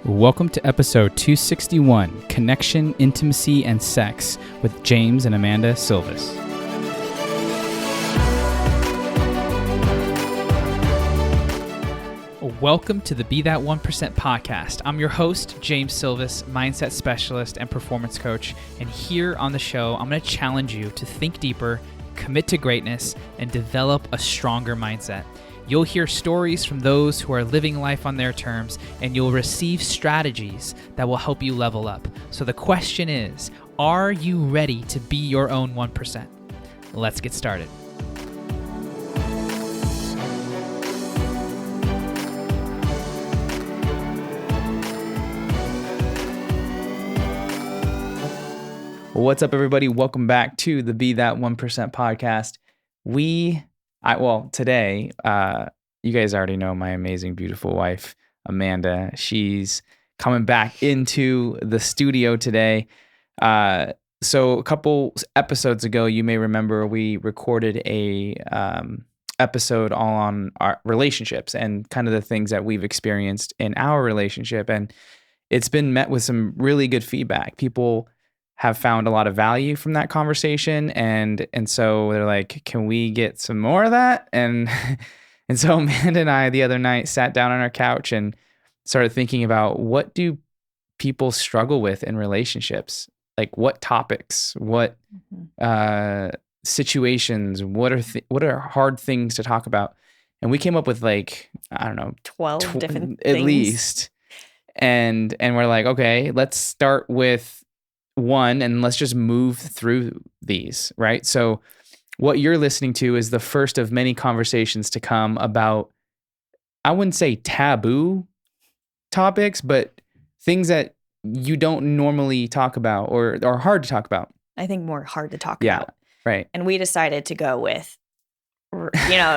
Welcome to episode 261, Connection, Intimacy, and Sex with James and Amanda Silvas. Welcome to the Be That 1% podcast. I'm your host, James Silvas, mindset specialist and performance coach. And here on the show, I'm going to challenge you to think deeper, commit to greatness, and develop a stronger mindset. You'll hear stories from those who are living life on their terms, and you'll receive strategies that will help you level up. So the question is, are you ready to be your own 1%? Let's get started. What's up, everybody? Welcome back to the Be That 1% podcast. Today, you guys already know my amazing, beautiful wife, Amanda. She's coming back into the studio today. So a couple episodes ago, you may remember we recorded a episode all on our relationships and kind of the things that we've experienced in our relationship. And it's been met with some really good feedback. People have found a lot of value from that conversation. And so they're like, can we get some more of that? And so Amanda and I the other night sat down on our couch and started thinking about, what do people struggle with in relationships? Like, what topics, what situations, what are hard things to talk about? And we came up with 12 different at things. least. And we're like, okay, let's start with one, and let's just move through these, right? So what you're listening to is the first of many conversations to come about, I wouldn't say taboo topics, but things that you don't normally talk about or are hard to talk about. I think more hard to talk Yeah, about. right. And we decided to go with,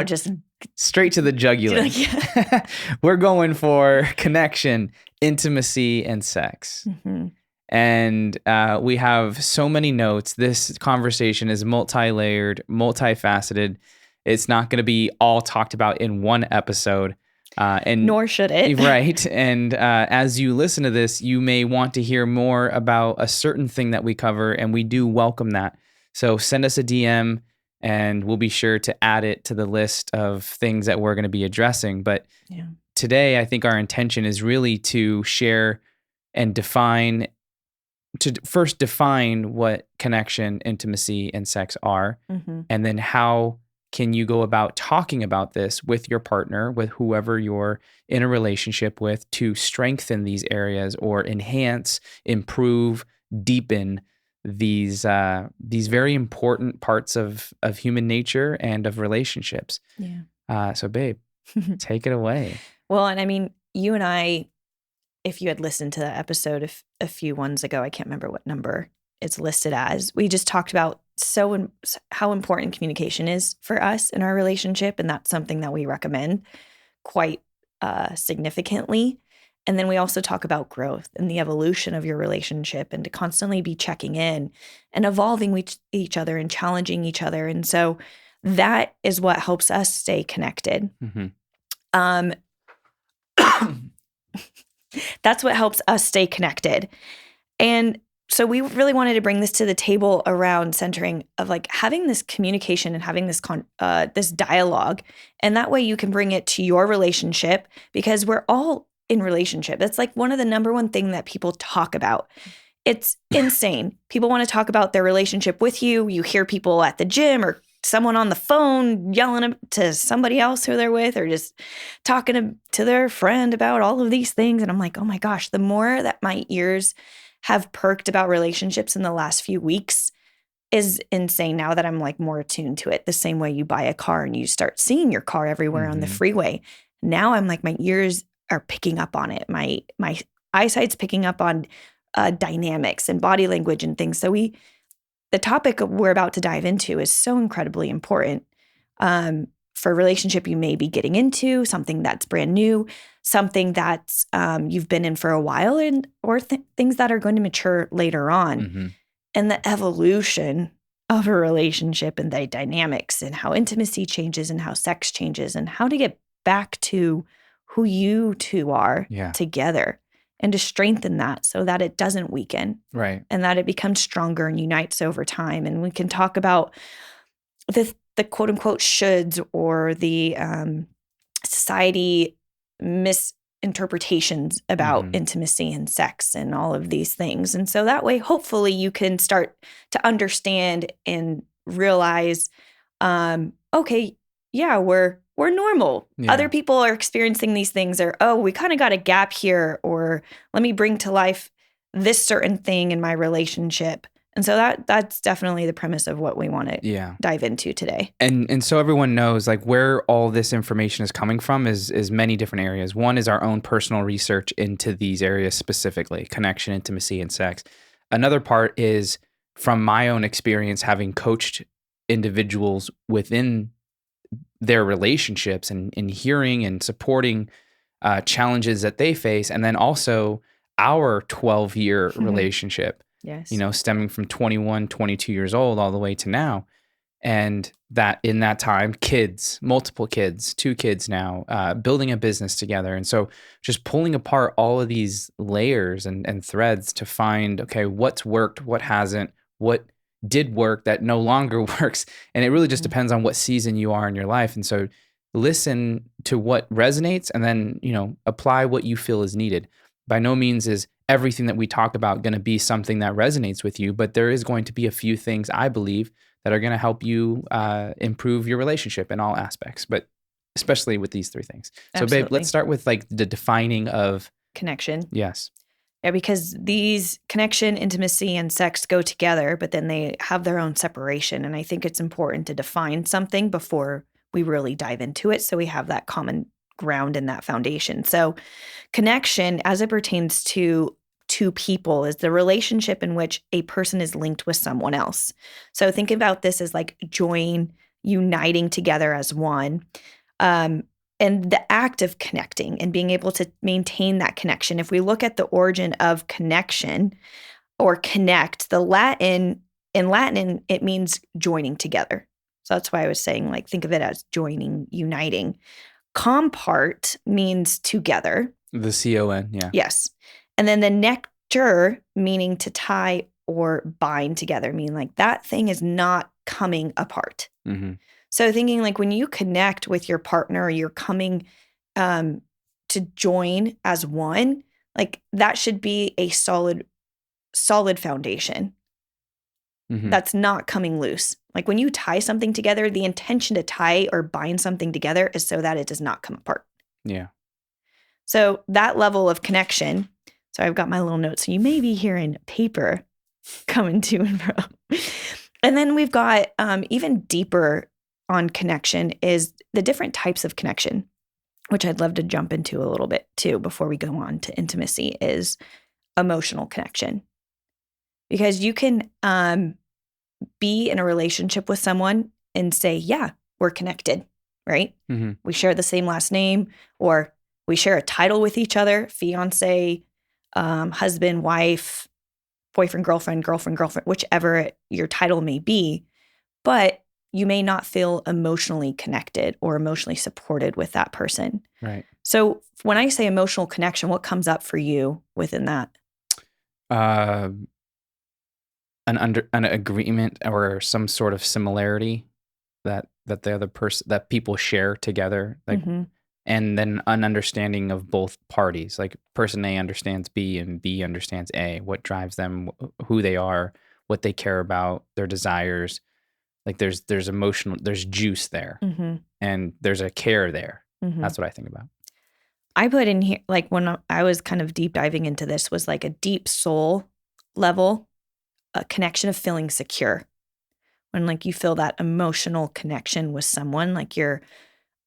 just straight to the jugular. Yeah. We're going for connection, intimacy, and sex. Mm-hmm. And we have so many notes. This conversation is multi-layered, multifaceted. It's not going to be all talked about in one episode. And nor should it. Right. And as you listen to this, you may want to hear more about a certain thing that we cover, and we do welcome that. So send us a DM, and we'll be sure to add it to the list of things that we're going to be addressing. But today, I think our intention is really to share and first define what connection, intimacy, and sex are, and then how can you go about talking about this with your partner, with whoever you're in a relationship with, to strengthen these areas or enhance, improve, deepen these very important parts of human nature and of relationships. Yeah. So babe, take it away. Well, and I mean, you and I, if you had listened to that episode a few ones ago, I can't remember what number it's listed as. We just talked about how important communication is for us in our relationship, and that's something that we recommend quite significantly. And then we also talk about growth and the evolution of your relationship, and to constantly be checking in and evolving with each other and challenging each other. And so that is what helps us stay connected. Mm-hmm. That's what helps us stay connected. And so we really wanted to bring this to the table around centering of having this communication and having this this dialogue. And that way you can bring it to your relationship, because we're all in relationship. That's one of the number one thing that people talk about. It's insane. People want to talk about their relationship with you. You hear people at the gym or someone on the phone yelling to somebody else who they're with, or just talking to their friend about all of these things. And I'm like, oh my gosh, the more that my ears have perked about relationships in the last few weeks is insane, now that I'm more attuned to it. The same way you buy a car and you start seeing your car everywhere on the freeway. Now I'm my ears are picking up on it. My eyesight's picking up on dynamics and body language and things. So the topic we're about to dive into is so incredibly important for a relationship you may be getting into, something that's brand new, something that's you've been in for a while, or things that are going to mature later on. Mm-hmm. And the evolution of a relationship and the dynamics and how intimacy changes and how sex changes and how to get back to who you two are together and to strengthen that so that it doesn't weaken. Right. And that it becomes stronger and unites over time. And we can talk about the quote unquote shoulds or the society misinterpretations about intimacy and sex and all of these things. And so that way, hopefully, you can start to understand and realize, okay, yeah, we're normal. Yeah. Other people are experiencing these things, or oh, we kind of got a gap here, or let me bring to life this certain thing in my relationship. And so that's definitely the premise of what we want to dive into today. And so everyone knows like where all this information is coming from is many different areas. One is our own personal research into these areas specifically, connection, intimacy, and sex. Another part is from my own experience having coached individuals within their relationships and hearing and supporting challenges that they face. And then also our 12-year relationship. Yes. You know, stemming from 21, 22 years old all the way to now. And that in that time, kids, multiple kids, 2 kids now, building a business together. And so just pulling apart all of these layers and threads to find, okay, what's worked, what hasn't, what did work that no longer works. And it really just depends on what season you are in your life. And so listen to what resonates and then, you know, apply what you feel is needed. By no means is everything that we talk about going to be something that resonates with you, but there is going to be a few things, I believe, that are going to help you improve your relationship in all aspects, but especially with these 3 things. So, Absolutely. babe, let's start with like the defining of connection. Yes. Yeah, because these connection, intimacy, and sex go together, but then they have their own separation. And I think it's important to define something before we really dive into it so we have that common ground in that foundation. So connection, as it pertains to 2 people, is the relationship in which a person is linked with someone else. So think about this as like uniting together as one. And the act of connecting and being able to maintain that connection. If we look at the origin of connection or connect, in Latin, it means joining together. So that's why I was saying, like, think of it as joining, uniting. Compart means together. The C-O-N, yeah. Yes. And then the nectar, meaning to tie or bind together, mean like that thing is not coming apart. Mm-hmm. So thinking like when you connect with your partner, you're coming to join as one, like that should be a solid foundation. Mm-hmm. That's not coming loose. Like when you tie something together, the intention to tie or bind something together is so that it does not come apart. Yeah. So that level of connection. So I've got my little notes. So you may be hearing paper coming to and from. And then we've got even deeper on connection is the different types of connection, which I'd love to jump into a little bit too before we go on to intimacy, is emotional connection. Because you can be in a relationship with someone and say, yeah, we're connected, right? Mm-hmm. We share the same last name, or we share a title with each other, fiance, husband, wife, boyfriend, girlfriend, whichever your title may be. But you may not feel emotionally connected or emotionally supported with that person. Right. So when I say emotional connection, what comes up for you within that? An agreement or some sort of similarity that the other person, that people share together, like, and then an understanding of both parties. Like person A understands B and B understands A. What drives them, who they are, what they care about, their desires. Like there's emotional, there's juice there, and there's a care there. That's what I think about. I put in here, like when I was kind of deep diving into this, was like a deep soul level, a connection of feeling secure. When like you feel that emotional connection with someone, like you're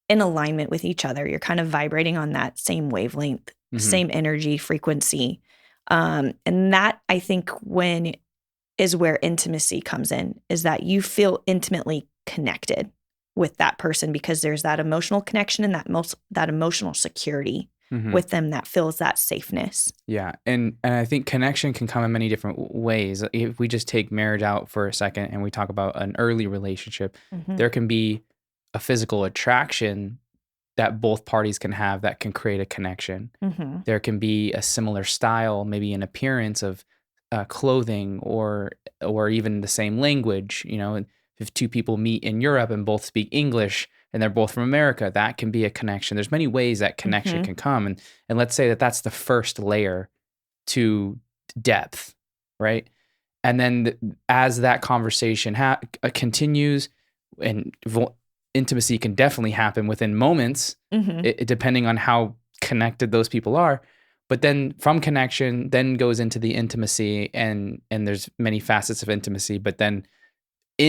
in alignment with each other, you're kind of vibrating on that same wavelength, same energy frequency. And that, I think, is where intimacy comes in, is that you feel intimately connected with that person because there's that emotional connection and that emotional security with them that feels that safeness. Yeah. And I think connection can come in many different ways. If we just take marriage out for a second and we talk about an early relationship, there can be a physical attraction that both parties can have that can create a connection. Mm-hmm. There can be a similar style, maybe an appearance of clothing or even the same language. You know, if two people meet in Europe and both speak English and they're both from America, that can be a connection. There's many ways that connection Mm-hmm. can come, and let's say that that's the first layer to depth, right? And then as that conversation continues, and intimacy can definitely happen within moments, Mm-hmm. depending on how connected those people are. But then from connection, then goes into the intimacy, and there's many facets of intimacy. But then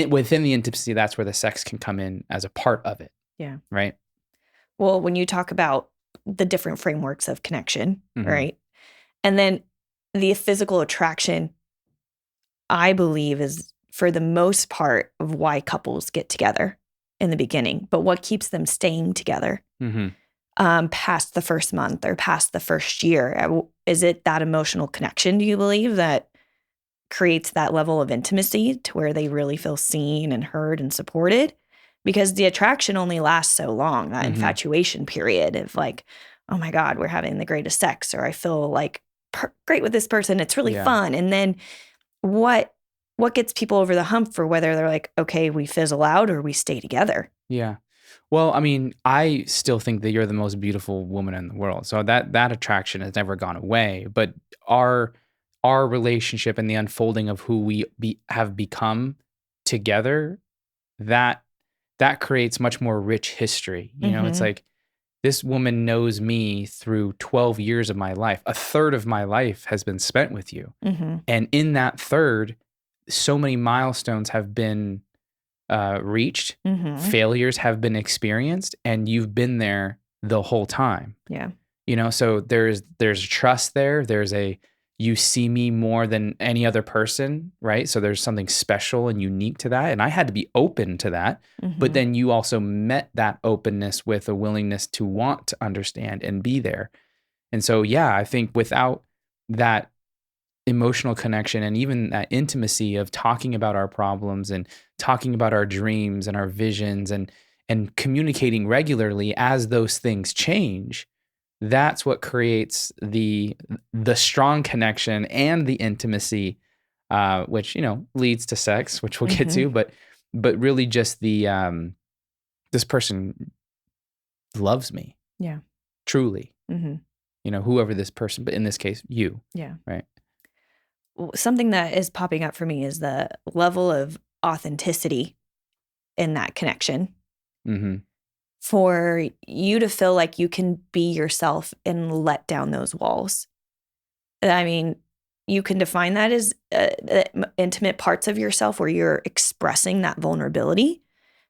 within the intimacy, that's where the sex can come in as a part of it, Yeah. right? Well, when you talk about the different frameworks of connection, Mhm. right? And then the physical attraction, I believe, is for the most part of why couples get together in the beginning. But what keeps them staying together Mhm. past the first month or past the first year? Is it that emotional connection, do you believe, that creates that level of intimacy to where they really feel seen and heard and supported? Because the attraction only lasts so long, that Mhm. infatuation period of like, oh my God, we're having the greatest sex, or I feel like great with this person. It's really Yeah. fun. And then what gets people over the hump for whether they're like, okay, we fizzle out or we stay together? Yeah. Well, I mean, I still think that you're the most beautiful woman in the world. So that attraction has never gone away. But our relationship and the unfolding of who we have become together, that creates much more rich history. You know, it's Mm-hmm. like this woman knows me through 12 years of my life. A third of my life has been spent with you. Mm-hmm. And in that third, so many milestones have been reached, Mm-hmm. failures have been experienced, and you've been there the whole time. Yeah. You know, so there's trust there. There's you see me more than any other person, right? So there's something special and unique to that, and I had to be open to that. But Mm-hmm. then you also met that openness with a willingness to want to understand and be there. And so, yeah, I think without that emotional connection and even that intimacy of talking about our problems and talking about our dreams and our visions and communicating regularly as those things change, that's what creates the strong connection and the intimacy, which leads to sex, which we'll get Mm-hmm. to. But really just the this person loves me Yeah. truly, Mm-hmm. whoever this person, but in this case you, Yeah. right? Something that is popping up for me is the level of authenticity in that connection, Mm-hmm. for you to feel like you can be yourself and let down those walls. I mean, you can define that as intimate parts of yourself where you're expressing that vulnerability.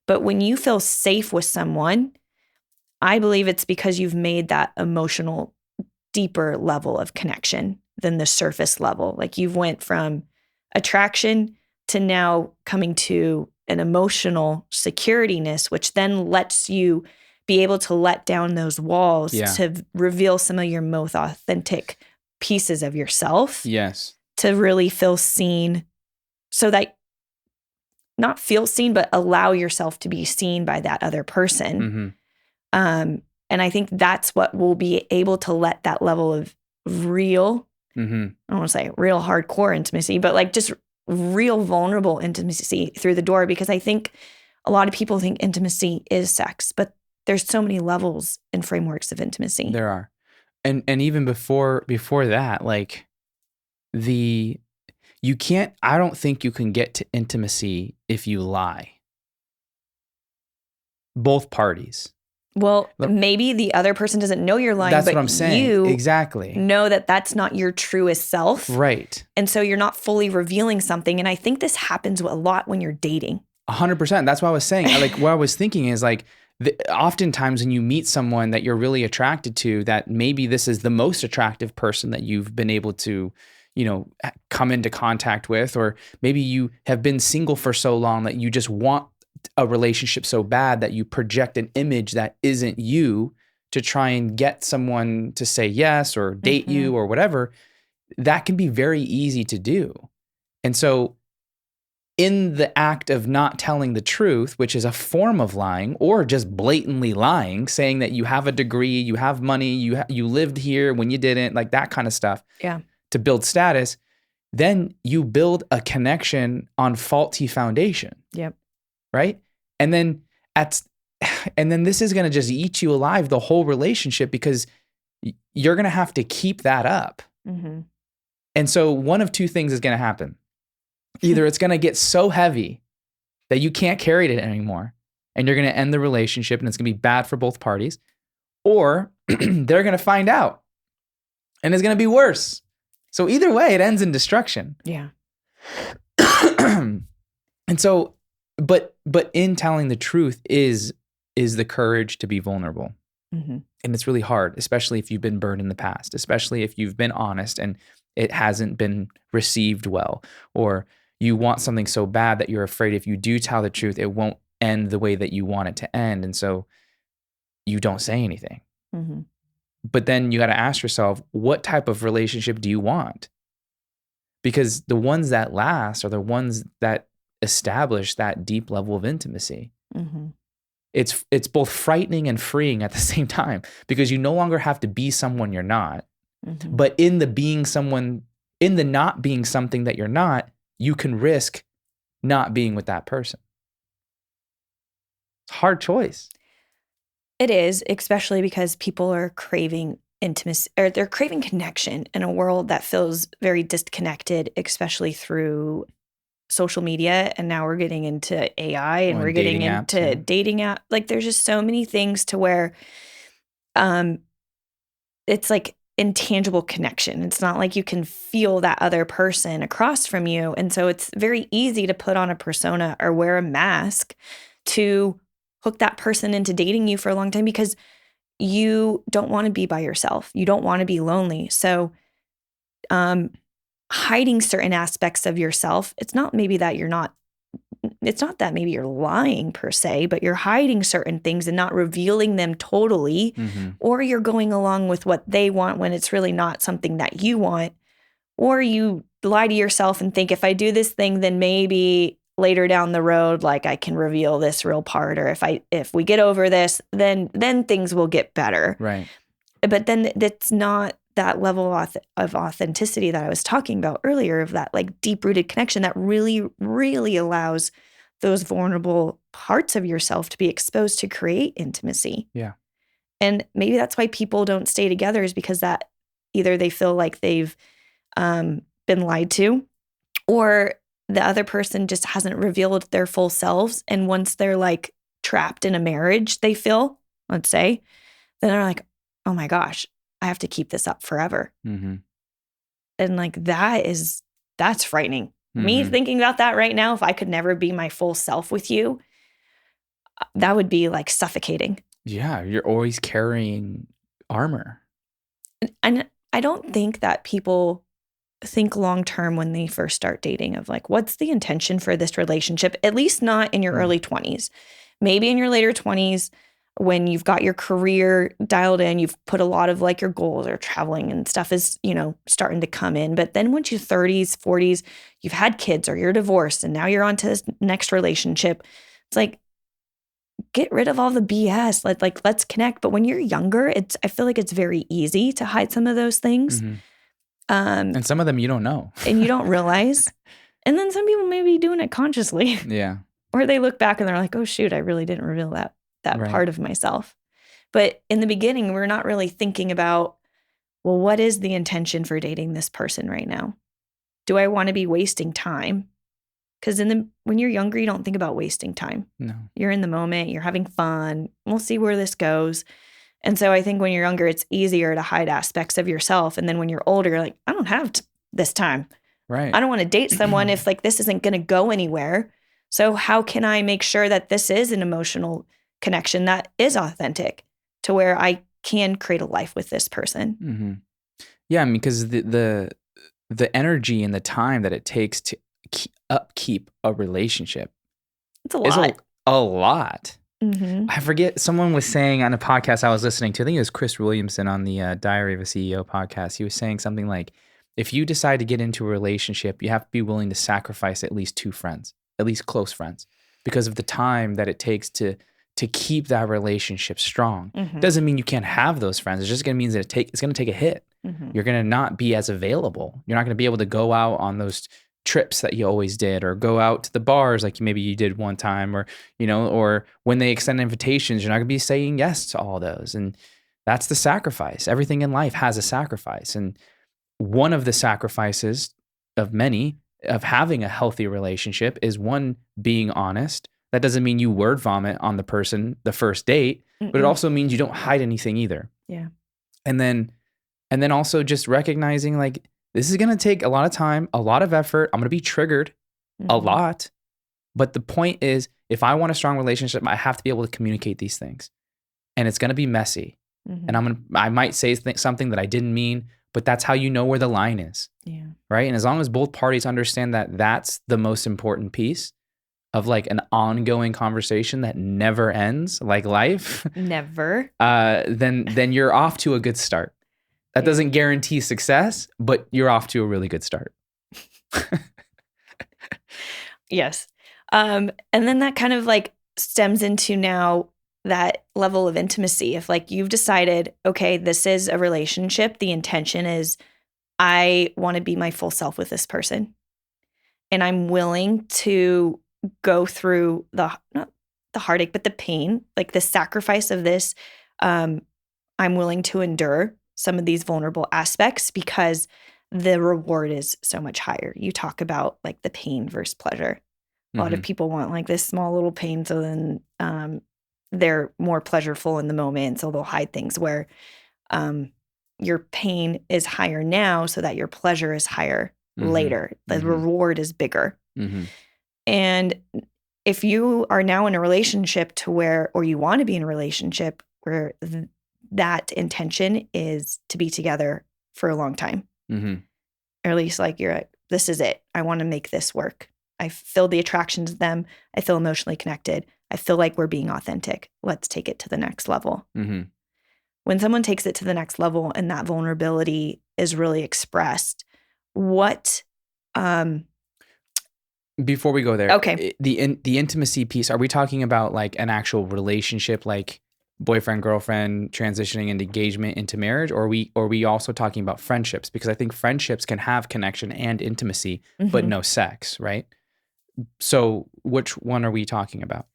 But when you feel safe with someone, I believe it's because you've made that emotional, deeper level of connection than the surface level. Like you've went from attraction to now coming to an emotional securityness, which then lets you be able to let down those walls Yeah. to reveal some of your most authentic pieces of yourself, Yes. to really feel seen, so that not feel seen, but allow yourself to be seen by that other person. Mm-hmm. And I think that's what will be able to let that level of real, Mm-hmm. I don't want to say real hardcore intimacy, but like just real vulnerable intimacy through the door. Because I think a lot of people think intimacy is sex, but there's so many levels and frameworks of intimacy. There are. And even before that, like you can't, I don't think you can get to intimacy if you lie. Both parties. Well, maybe the other person doesn't know you're lying, That's but what I'm saying. you Exactly. know that that's not your truest self. Right. And so you're not fully revealing something. And I think this happens a lot when you're dating. 100%. That's what I was saying. Like what I was thinking is like, oftentimes when you meet someone that you're really attracted to, that maybe this is the most attractive person that you've been able to, come into contact with, or maybe you have been single for so long that you just want a relationship so bad that you project an image that isn't you to try and get someone to say yes or date you or whatever. That can be very easy to do. And so in the act of not telling the truth, which is a form of lying, or just blatantly lying, saying that you have a degree, you have money, you lived here when you didn't, like that kind of stuff, Yeah. to build status, then you build a connection on faulty foundation. Yep. Right? And then this is going to just eat you alive, the whole relationship, because you're going to have to keep that up. Mm-hmm. And so one of two things is going to happen. Either it's going to get so heavy that you can't carry it anymore and you're going to end the relationship and it's going to be bad for both parties, or they're going to find out and it's going to be worse. So either way, it ends in destruction. Yeah. And so, but in telling the truth is the courage to be vulnerable. Mm-hmm. And it's really hard, especially if you've been burned in the past, especially if you've been honest and it hasn't been received well, or you want something so bad that you're afraid if you do tell the truth, it won't end the way that you want it to end. And so you don't say anything. Mm-hmm. But then you got to ask yourself, what type of relationship do you want? Because the ones that last are the ones that establish that deep level of intimacy. Mm-hmm. It's both frightening and freeing at the same time, because you no longer have to be someone you're not. Mm-hmm. But in the not being something that you're not, you can risk not being with that person. It's a hard choice. It is, especially because people are craving intimacy, or they're craving connection in a world that feels very disconnected, especially through social media. And now we're getting into AI and we're getting into dating app. Like there's just so many things to where it's like intangible connection. It's not like you can feel that other person across from you. And so it's very easy to put on a persona or wear a mask to hook that person into dating you for a long time, because you don't want to be by yourself. You don't want to be lonely. So hiding certain aspects of yourself, it's not that maybe you're lying per se, but you're hiding certain things and not revealing them totally, Mm-hmm. or you're going along with what they want when it's really not something that you want, or you lie to yourself and think, if I do this thing, then maybe later down the road, like I can reveal this real part, or if we get over this, then things will get better. Right. But then it's not that level of authenticity that I was talking about earlier, of that like deep-rooted connection that really, really allows those vulnerable parts of yourself to be exposed to create intimacy. Yeah. And maybe that's why people don't stay together, is because that either they feel like they've been lied to, or the other person just hasn't revealed their full selves. And once they're like trapped in a marriage, they feel, let's say, then they're like, oh my gosh, I have to keep this up forever. Mm-hmm. And like that's frightening. Mm-hmm. Me thinking about that right now, if I could never be my full self with you, that would be like suffocating. Yeah, you're always carrying armor. And I don't think that people think long term when they first start dating, of like, what's the intention for this relationship? At least not in your early 20s. Maybe in your later 20s, when you've got your career dialed in, you've put a lot of like your goals, or traveling and stuff is, starting to come in. But then once you're 30s, 40s, you've had kids or you're divorced and now you're on to this next relationship. It's like, get rid of all the BS. Let's connect. But when you're younger, I feel like it's very easy to hide some of those things. Mm-hmm. And some of them you don't know. And you don't realize. And then some people may be doing it consciously. Yeah. Or they look back and they're like, oh shoot, I really didn't reveal that right. part of myself. But in the beginning, we're not really thinking about, well, what is the intention for dating this person right now? Do I want to be wasting time? Because when you're younger, you don't think about wasting time. No. You're in the moment, you're having fun. We'll see where this goes. And so I think when you're younger, it's easier to hide aspects of yourself. And then when you're older, you're like, I don't have this time. Right. I don't want to date someone if like this isn't going to go anywhere. So how can I make sure that this is an emotional connection that is authentic, to where I can create a life with this person? Mm-hmm. Yeah, because the energy and the time that it takes to upkeep a relationship, it's a lot. Is a lot. Mm-hmm. I forget, someone was saying on a podcast I was listening to, I think it was Chris Williamson on the Diary of a CEO podcast. He was saying something like, if you decide to get into a relationship, you have to be willing to sacrifice at least 2 friends. at least close friends, because of the time that it takes to keep that relationship strong. Doesn't mean you can't have those friends. It's just going to mean that it's going to take a hit. You're going to not be as available. You're not going to be able to go out on those trips that you always did, or go out to the bars like maybe you did one time, or, or when they extend invitations, you're not going to be saying yes to all those. And that's the sacrifice. Everything in life has a sacrifice. And one of the sacrifices of many of having a healthy relationship is, one, being honest. That doesn't mean you word vomit on the person the first date, but it also means you don't hide anything either. Yeah. And then also just recognizing, like, this is going to take a lot of time, a lot of effort. I'm going to be triggered a lot. But the point is, if I want a strong relationship, I have to be able to communicate these things. And it's going to be messy. And I might say something that I didn't mean, but that's how you know where the line is. Yeah. Right? And as long as both parties understand that that's the most important piece of, like, an ongoing conversation that never ends, like life. Never. Then you're off to a good start. That doesn't guarantee success, but you're off to a really good start. Yes. And then that kind of like stems into now that level of intimacy. If like you've decided, okay, this is a relationship, the intention is I want to be my full self with this person. And I'm willing to go through not the heartache, but the pain, like the sacrifice of this. I'm willing to endure some of these vulnerable aspects because the reward is so much higher. You talk about like the pain versus pleasure. A lot of people want like this small little pain, so then they're more pleasureful in the moment, so they'll hide things, where your pain is higher now so that your pleasure is higher later. The reward is bigger. And if you are now in a relationship or you want to be in a relationship where that intention is to be together for a long time, or at least like you're like, this is it. I want to make this work. I feel the attraction to them. I feel emotionally connected. I feel like we're being authentic. Let's take it to the next level. When someone takes it to the next level and that vulnerability is really expressed, what before we go there, okay, the intimacy piece, are we talking about like an actual relationship, like boyfriend, girlfriend, transitioning into engagement into marriage, or are we also talking about friendships? Because I think friendships can have connection and intimacy, but no sex, right? So which one are we talking about?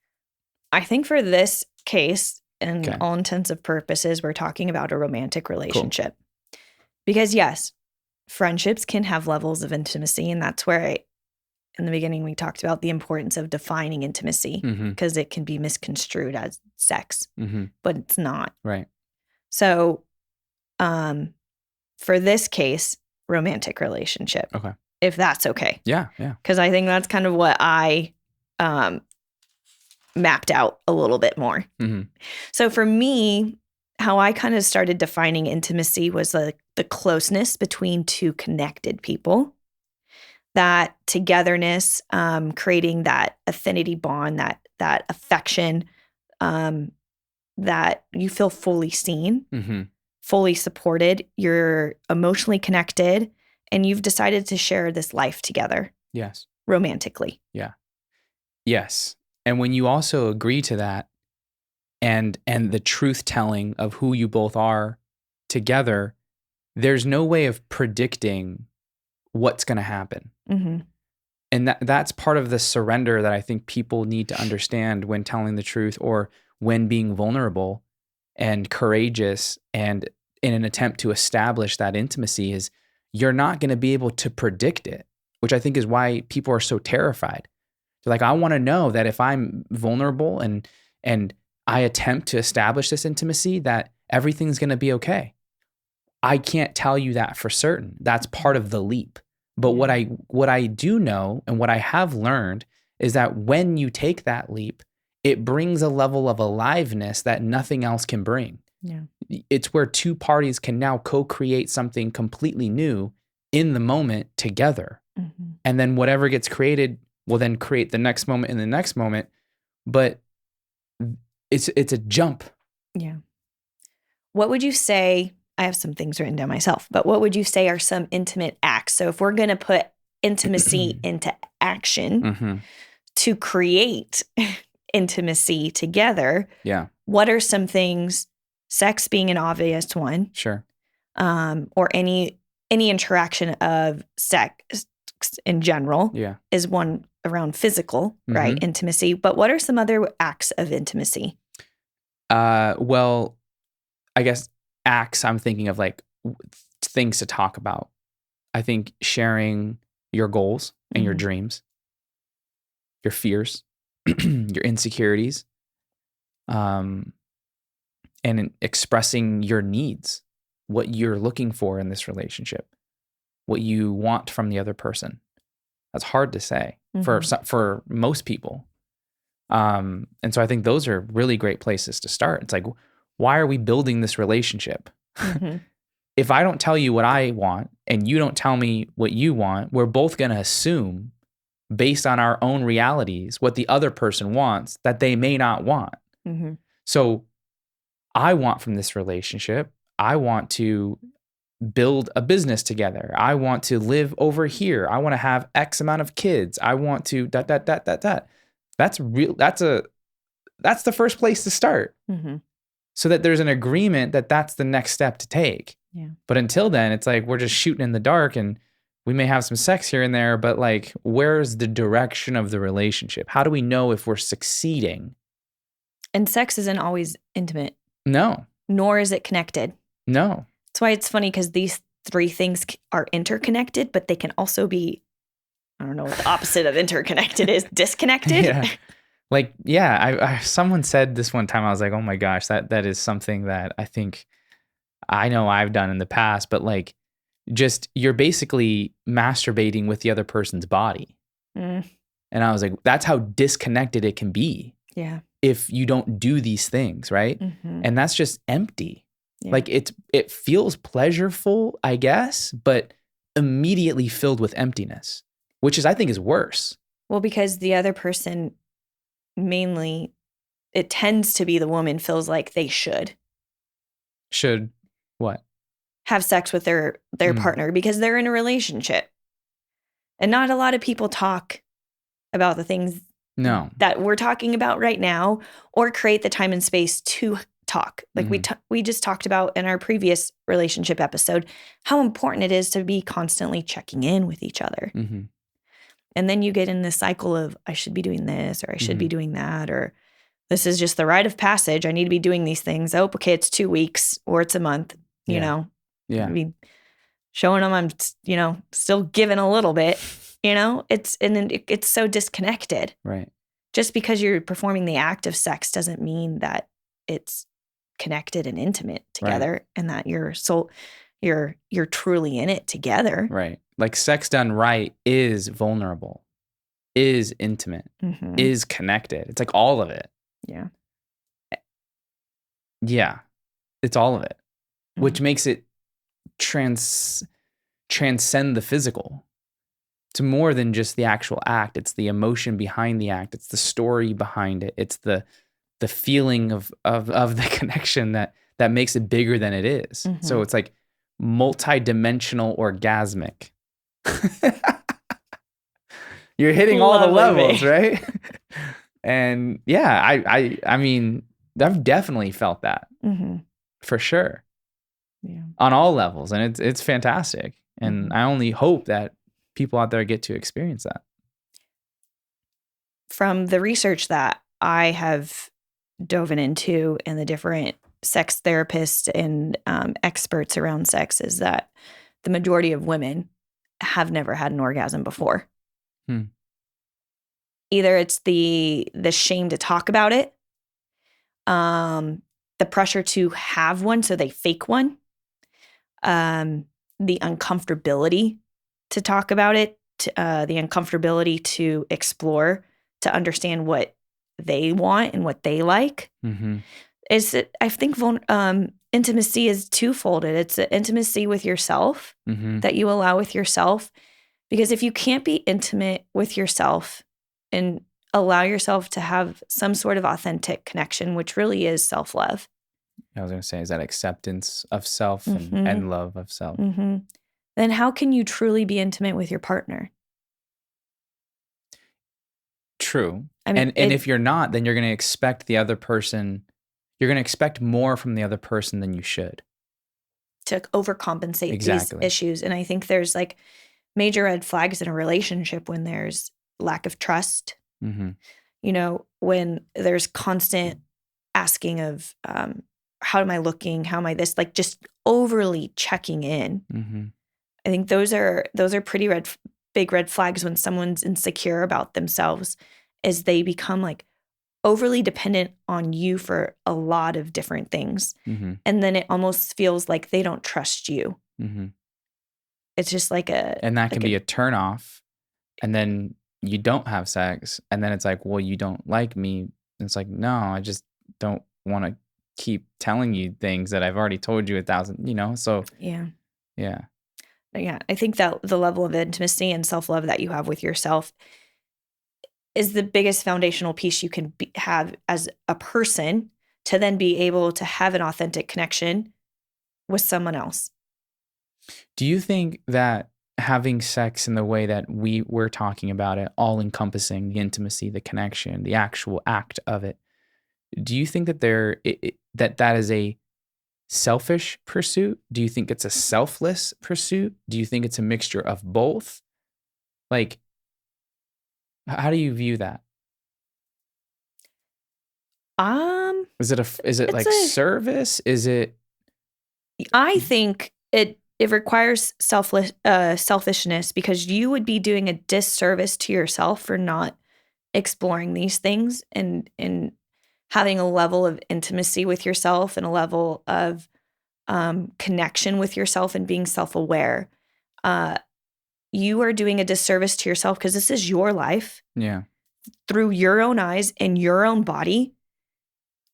I think for this case, in all intents and purposes, we're talking about a romantic relationship. Cool. Because yes, friendships can have levels of intimacy, and that's where in the beginning we talked about the importance of defining intimacy, because it can be misconstrued as sex, but it's not. Right. So for this case, romantic relationship. Okay. If that's okay. Yeah. Because I think that's kind of what I mapped out a little bit more. So for me, how I kind of started defining intimacy was the closeness between two connected people, that togetherness, creating that affinity bond, that affection, that you feel fully seen, fully supported, you're emotionally connected, and you've decided to share this life together. Yes. Romantically. Yeah. Yes. And when you also agree to that, and the truth telling of who you both are together, there's no way of predicting what's going to happen. And that's part of the surrender that I think people need to understand when telling the truth, or when being vulnerable and courageous and in an attempt to establish that intimacy, is you're not going to be able to predict it, which I think is why people are so terrified. They're like, I want to know that if I'm vulnerable and I attempt to establish this intimacy, that everything's going to be okay. I can't tell you that for certain. That's part of the leap. But what I do know, and what I have learned, is that when you take that leap, it brings a level of aliveness that nothing else can bring. Yeah. It's where two parties can now co-create something completely new in the moment together. And then whatever gets created will then create the next moment and the next moment. But it's a jump. Yeah. What would you say? I have some things written down myself, but what would you say are some intimate acts? So if we're going to put intimacy into action to create intimacy together, Yeah. what are some things, sex being an obvious one, Sure. or any interaction of sex in general Yeah. is one around physical, right? Mhm. Intimacy. But what are some other acts of intimacy? Well, I guess acts, I'm thinking of like things to talk about. I think sharing your goals and your Mhm. dreams, your fears, your insecurities, um, and expressing your needs, what you're looking for in this relationship, what you want from the other person. That's hard to say for most people. And so I think those are really great places to start. It's like, why are we building this relationship? Mhm. If I don't tell you what I want and you don't tell me what you want, we're both going to assume based on our own realities what the other person wants that they may not want. Mhm. So I want from this relationship, I want to build a business together. I want to live over here. I want to have X amount of kids. I want to that. That's real. That's the first place to start. Mhm. So that there's an agreement that that's the next step to take. Yeah. But until then, it's like we're just shooting in the dark and we may have some sex here and there, but like, where's the direction of the relationship? How do we know if we're succeeding? And sex isn't always intimate, No, nor is it connected. no. That's why it's funny because these three things are interconnected, but they can also be, I don't know what the opposite of interconnected is, disconnected. Yeah. Like, yeah, I someone said this one time, I was like, oh my gosh, that is something that I think I know I've done in the past, but like, just you're basically masturbating with the other person's body. Mm, And I was like, that's how disconnected it can be yeah. if you don't do these things, right? Mhm. And that's just empty. Yeah. Like it feels pleasureful, I guess, but immediately filled with emptiness, which is I think is worse. Well, because the other person, mainly, it tends to be the woman feels like they should Should what? have sex with their Mm. partner because they're in a relationship. And not a lot of people talk about the things No. that we're talking about right now or create the time and space to talk. Like we just talked about in our previous relationship episode, how important it is to be constantly checking in with each other. Mm-hmm. And then you get in this cycle of I should be doing this or I should be Mm-hmm. doing that, or this is just the rite of passage. I need to be doing these things. Oh, okay, it's 2 weeks or it's a month, you Yeah. know. Yeah. I mean, showing them I'm, still giving a little bit, it's so disconnected. Right. Just because you're performing the act of sex doesn't mean that it's connected and intimate together and that you're truly in it together. Right. Like sex done right is vulnerable, is intimate, Mhm. is connected. It's like all of it. Yeah. Yeah. It's all of it, which Mhm. makes it transcend the physical. It's more than just the actual act. It's the emotion behind the act. It's the story behind it. It's the feeling of the connection that makes it bigger than it is. So Mhm. it's like multi-dimensional orgasmic. You're hitting all the Lovely, levels, babe. right? And yeah, I mean, I've definitely felt that Mhm. for sure Yeah. on all levels, and it's fantastic. And Mhm. I only hope that people out there get to experience that. From the research that I have dove into and the different sex therapists and experts around sex is that the majority of women have never had an orgasm before. Hmm. Either it's the shame to talk about it, the pressure to have one, so they fake one, the uncomfortability to talk about it, the uncomfortability to explore, to understand what they want and what they like. Mm-hmm. I think intimacy is twofolded. It's an intimacy with yourself Mm-hmm. that you allow with yourself. Because if you can't be intimate with yourself and allow yourself to have some sort of authentic connection, which really is self-love. I was going to say, is that acceptance of self and love of self. Mm-hmm. Then how can you truly be intimate with your partner? True. I mean, And if you're not, then you're going to expect the other person, you're going to expect more from the other person than you should. to overcompensate these Exactly. issues. And I think there's like major red flags in a relationship when there's lack of trust, Mm-hmm. you know, when there's constant asking of, how am I looking? How am I this? Like just overly checking in. Mm-hmm. I think those are pretty big red flags when someone's insecure about themselves, is they become like overly dependent on you for a lot of different things. Mm-hmm. And then it almost feels like they don't trust you. Mm-hmm. It's just like And that can be a turnoff. And then you don't have sex. And then it's like, well, you don't like me. And it's like, no, I just don't want to keep telling you things that I've already told you 1,000, So, yeah. yeah. Yeah. I think that the level of intimacy and self-love that you have with yourself is the biggest foundational piece you can have as a person to then be able to have an authentic connection with someone else. Do you think that having sex in the way that we're talking about it, all encompassing the intimacy, the connection, the actual act of it, do you think that that is a selfish pursuit? Do you think it's a selfless pursuit? Do you think it's a mixture of both? Like, how do you view that? Is it like service? Is it? I think it requires selfishness, because you would be doing a disservice to yourself for not exploring these things and having a level of intimacy with yourself and a level of connection with yourself and being self-aware. You are doing a disservice to yourself because this is your life. Yeah. Through your own eyes and your own body.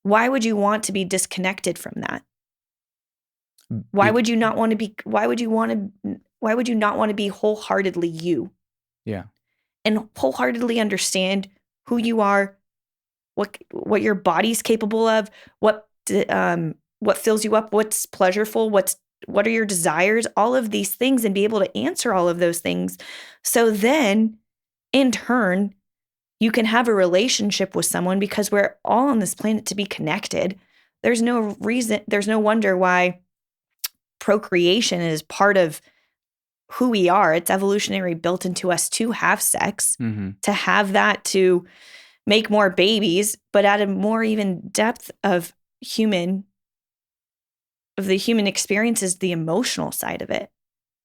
Why would you want to be disconnected from that? Why would you not want to be wholeheartedly you? Yeah. And wholeheartedly understand who you are, what your body's capable of, what fills you up, what's pleasurable, what are your desires, all of these things, and be able to answer all of those things. So then in turn, you can have a relationship with someone, because we're all on this planet to be connected. There's no wonder why procreation is part of who we are. It's evolutionary built into us to have sex, to have that, to make more babies, but at a more even depth of the human experience is the emotional side of it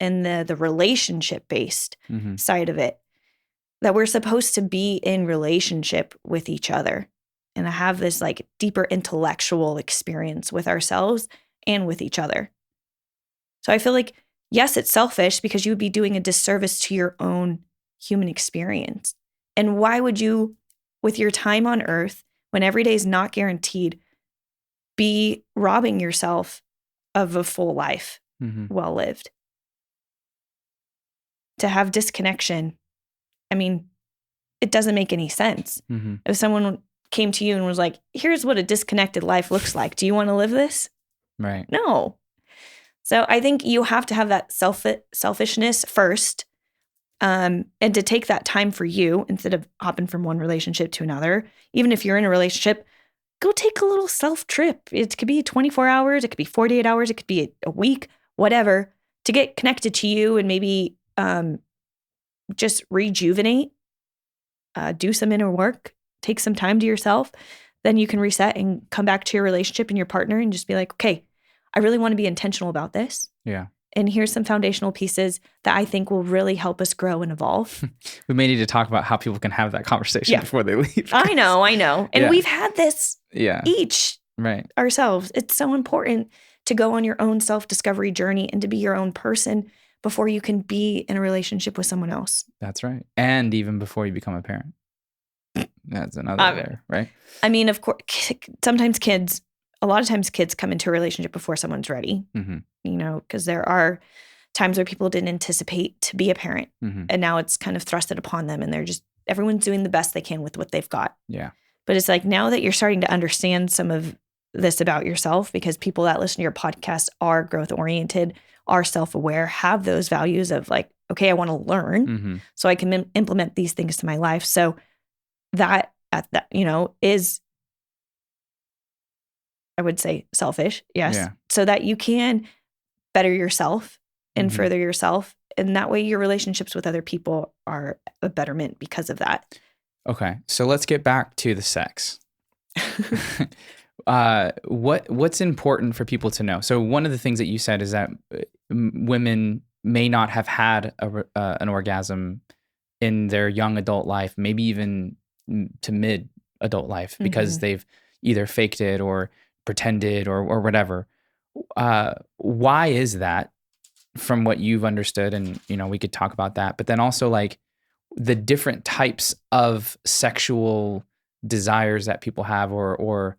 and the relationship based side of it, that we're supposed to be in relationship with each other and have this like deeper intellectual experience with ourselves and with each other. So I feel like, yes, it's selfish, because you would be doing a disservice to your own human experience. And why would you, with your time on earth, when every day is not guaranteed, be robbing yourself of a full life well lived? To have disconnection, I mean, it doesn't make any sense. If someone came to you and was like, here's what a disconnected life looks like, do you want to live this? Right. No. So I think you have to have that selfishness first, and to take that time for you instead of hopping from one relationship to another. Even if you're in a relationship, go take a little self trip. It could be 24 hours. It could be 48 hours. It could be a week, whatever, to get connected to you and maybe just rejuvenate, do some inner work, take some time to yourself. Then you can reset and come back to your relationship and your partner and just be like, okay, I really want to be intentional about this. Yeah. And here's some foundational pieces that I think will really help us grow and evolve. We may need to talk about how people can have that conversation before they leave. I know. And we've had this each ourselves. It's so important to go on your own self-discovery journey and to be your own person before you can be in a relationship with someone else. That's right. And even before you become a parent. That's another layer, right? I mean, of course, a lot of times kids come into a relationship before someone's ready, because there are times where people didn't anticipate to be a parent, and now it's kind of thrusted upon them, and everyone's doing the best they can with what they've got. Yeah. But it's like, now that you're starting to understand some of this about yourself, because people that listen to your podcast are growth oriented, are self-aware, have those values of like, okay, I want to learn so I can implement these things to my life. So that at that, is, I would say, selfish. Yes. Yeah. So that you can better yourself and Mhm. further yourself. And that way your relationships with other people are a betterment because of that. Okay. So let's get back to the sex. What's important for people to know? So one of the things that you said is that women may not have had an orgasm in their young adult life, maybe even to mid adult life, because they've either faked it or pretended or whatever. Why is that, from what you've understood? And we could talk about that, but then also like the different types of sexual desires that people have, or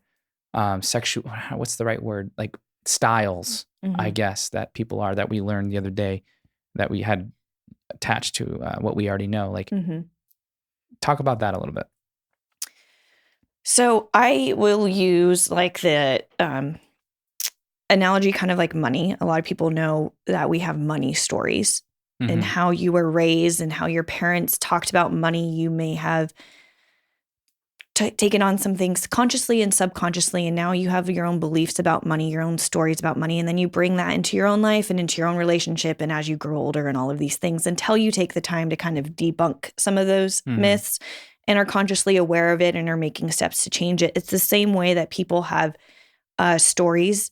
sexual, what's the right word? Like styles, I guess, that people are, that we learned the other day that we had attached to what we already know. Like, talk about that a little bit. So I will use like the analogy, kind of like money. A lot of people know that we have money stories and how you were raised and how your parents talked about money. You may have taken on some things consciously and subconsciously, and now you have your own beliefs about money, your own stories about money, and then you bring that into your own life and into your own relationship, and as you grow older and all of these things, until you take the time to kind of debunk some of those myths and are consciously aware of it and are making steps to change it. It's the same way that people have stories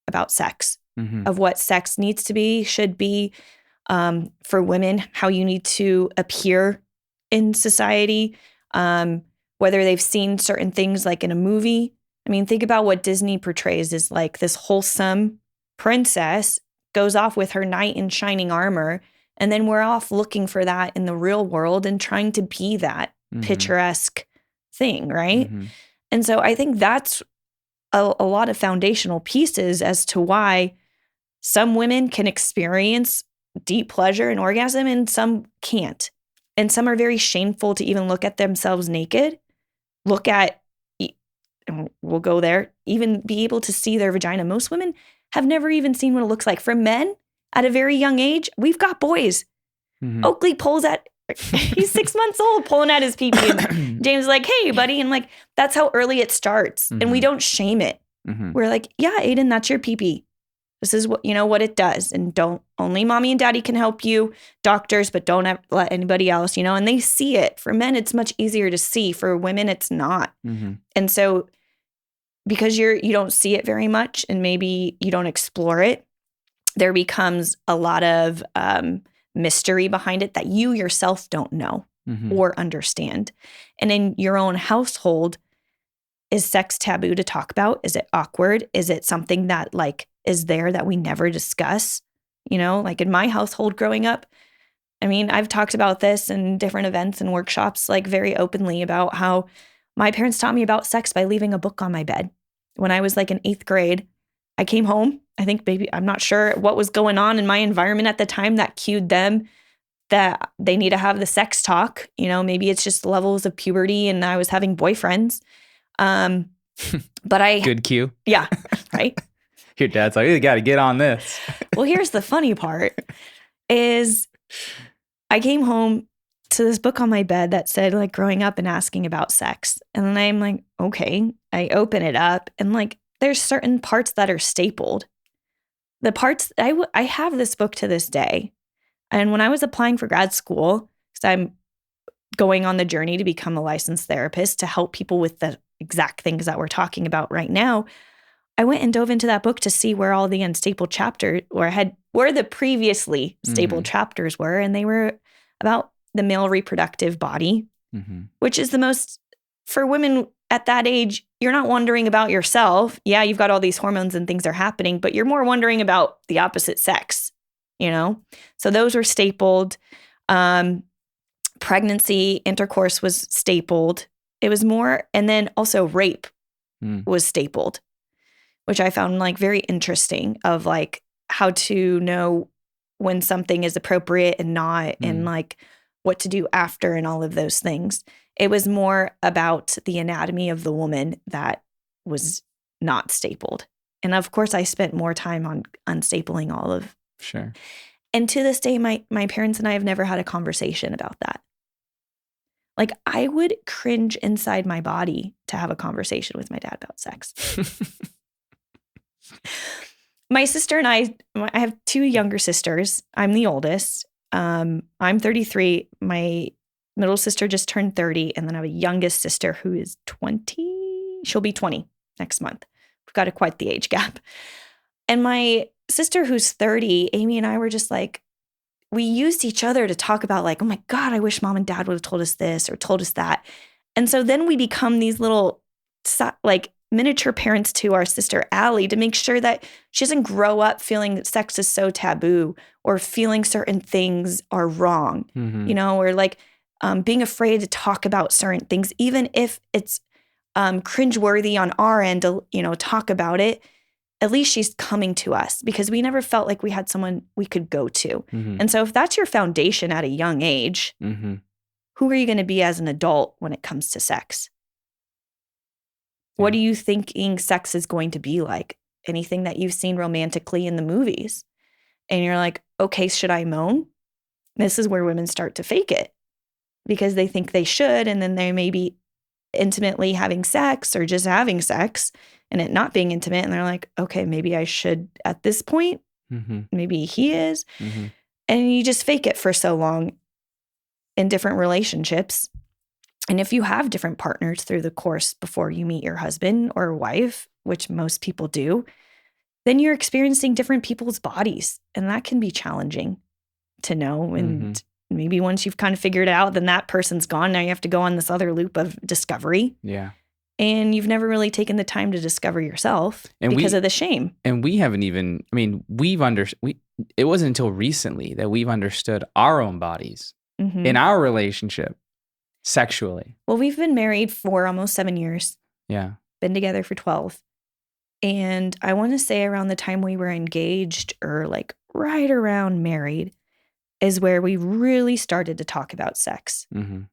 about sex, of what sex needs to be, should be, for women, how you need to appear in society, whether they've seen certain things like in a movie. I mean, think about what Disney portrays as like this wholesome princess goes off with her knight in shining armor. And then we're off looking for that in the real world and trying to be that picturesque thing, right? And so I think that's a lot of foundational pieces as to why some women can experience deep pleasure and orgasm and some can't. And some are very shameful to even look at themselves naked, look at, and we'll go there, even be able to see their vagina. Most women have never even seen what it looks like. For men at a very young age, we've got boys. Oakley pulls at, he's 6 months old pulling at his pee-pee. And James is like, hey, buddy. And like, that's how early it starts. And we don't shame it. We're like, yeah, Aiden, that's your pee-pee. This is what, what it does. And only mommy and daddy can help you, doctors, but don't let anybody else, and they see it. For men, it's much easier to see. For women, it's not. And so because you don't see it very much and maybe you don't explore it, there becomes a lot of mystery behind it that you yourself don't know or understand. And in your own household, is sex taboo to talk about? Is it awkward? Is it something that like is there that we never discuss? Like in my household growing up, I mean, I've talked about this in different events and workshops, like very openly, about how my parents taught me about sex by leaving a book on my bed. When I was like in 8th grade, I came home. I think maybe, I'm not sure what was going on in my environment at the time that cued them that they need to have the sex talk. Maybe it's just levels of puberty and I was having boyfriends. But good cue. Yeah, right. Your dad's like, you got to get on this. Well, here's the funny part is I came home to this book on my bed that said like growing up and asking about sex. And then I'm like, okay, I open it up and like, there's certain parts that are stapled. The parts I have this book to this day. And when I was applying for grad school, because I'm going on the journey to become a licensed therapist to help people with the exact things that we're talking about right now, I went and dove into that book to see where all the unstapled chapters, where the previously stapled chapters were, and they were about the male reproductive body, which is the most, for women at that age, you're not wondering about yourself. Yeah, you've got all these hormones and things are happening, but you're more wondering about the opposite sex, So those were stapled. Pregnancy, intercourse was stapled. It was more, and then also rape was stapled, which I found like very interesting, of like how to know when something is appropriate and not, and like what to do after and all of those things. It was more about the anatomy of the woman that was not stapled. And of course, I spent more time on unstapling all of. Sure. And to this day, my parents and I have never had a conversation about that. Like I would cringe inside my body to have a conversation with my dad about sex. My sister and I have 2 younger sisters. I'm the oldest. I'm 33. My middle sister just turned 30. And then I have a youngest sister who is 20. She'll be 20 next month. We've got quite the age gap. And my sister who's 30, Amy and I were just like, we used each other to talk about like, oh my God, I wish mom and dad would have told us this or told us that. And so then we become these little like miniature parents to our sister Allie to make sure that she doesn't grow up feeling that sex is so taboo or feeling certain things are wrong, Mm-hmm. you know, or like being afraid to talk about certain things, even if it's cringeworthy on our end to, you know, talk about it. At least she's coming to us because we never felt like we had someone we could go to. Mm-hmm. And so if that's your foundation at a young age, Mm-hmm. who are you going to be as an adult when it comes to sex? What are you thinking sex is going to be like? Anything that you've seen romantically in the movies. And you're like, okay, should I moan? This is where women start to fake it because they think they should. And then they may be intimately having sex or just having sex and it not being intimate. And they're like, okay, maybe I should at this point. Mm-hmm. Maybe he is. Mm-hmm. And you just fake it for so long in different relationships. And if you have different partners through the course before you meet your husband or wife, which most people do, then you're experiencing different people's bodies. And that can be challenging to know. And maybe once you've kind of figured it out, then that person's gone. Now you have to go on this other loop of discovery. Yeah. And you've never really taken the time to discover yourself because of the shame. And we haven't even, I mean, it wasn't until recently that we've understood our own bodies in our relationship sexually. Well, we've been married for almost 7 years. Yeah. Been together for 12. And I want to say around the time we were engaged or like right around married is where we really started to talk about sex. Mm-hmm.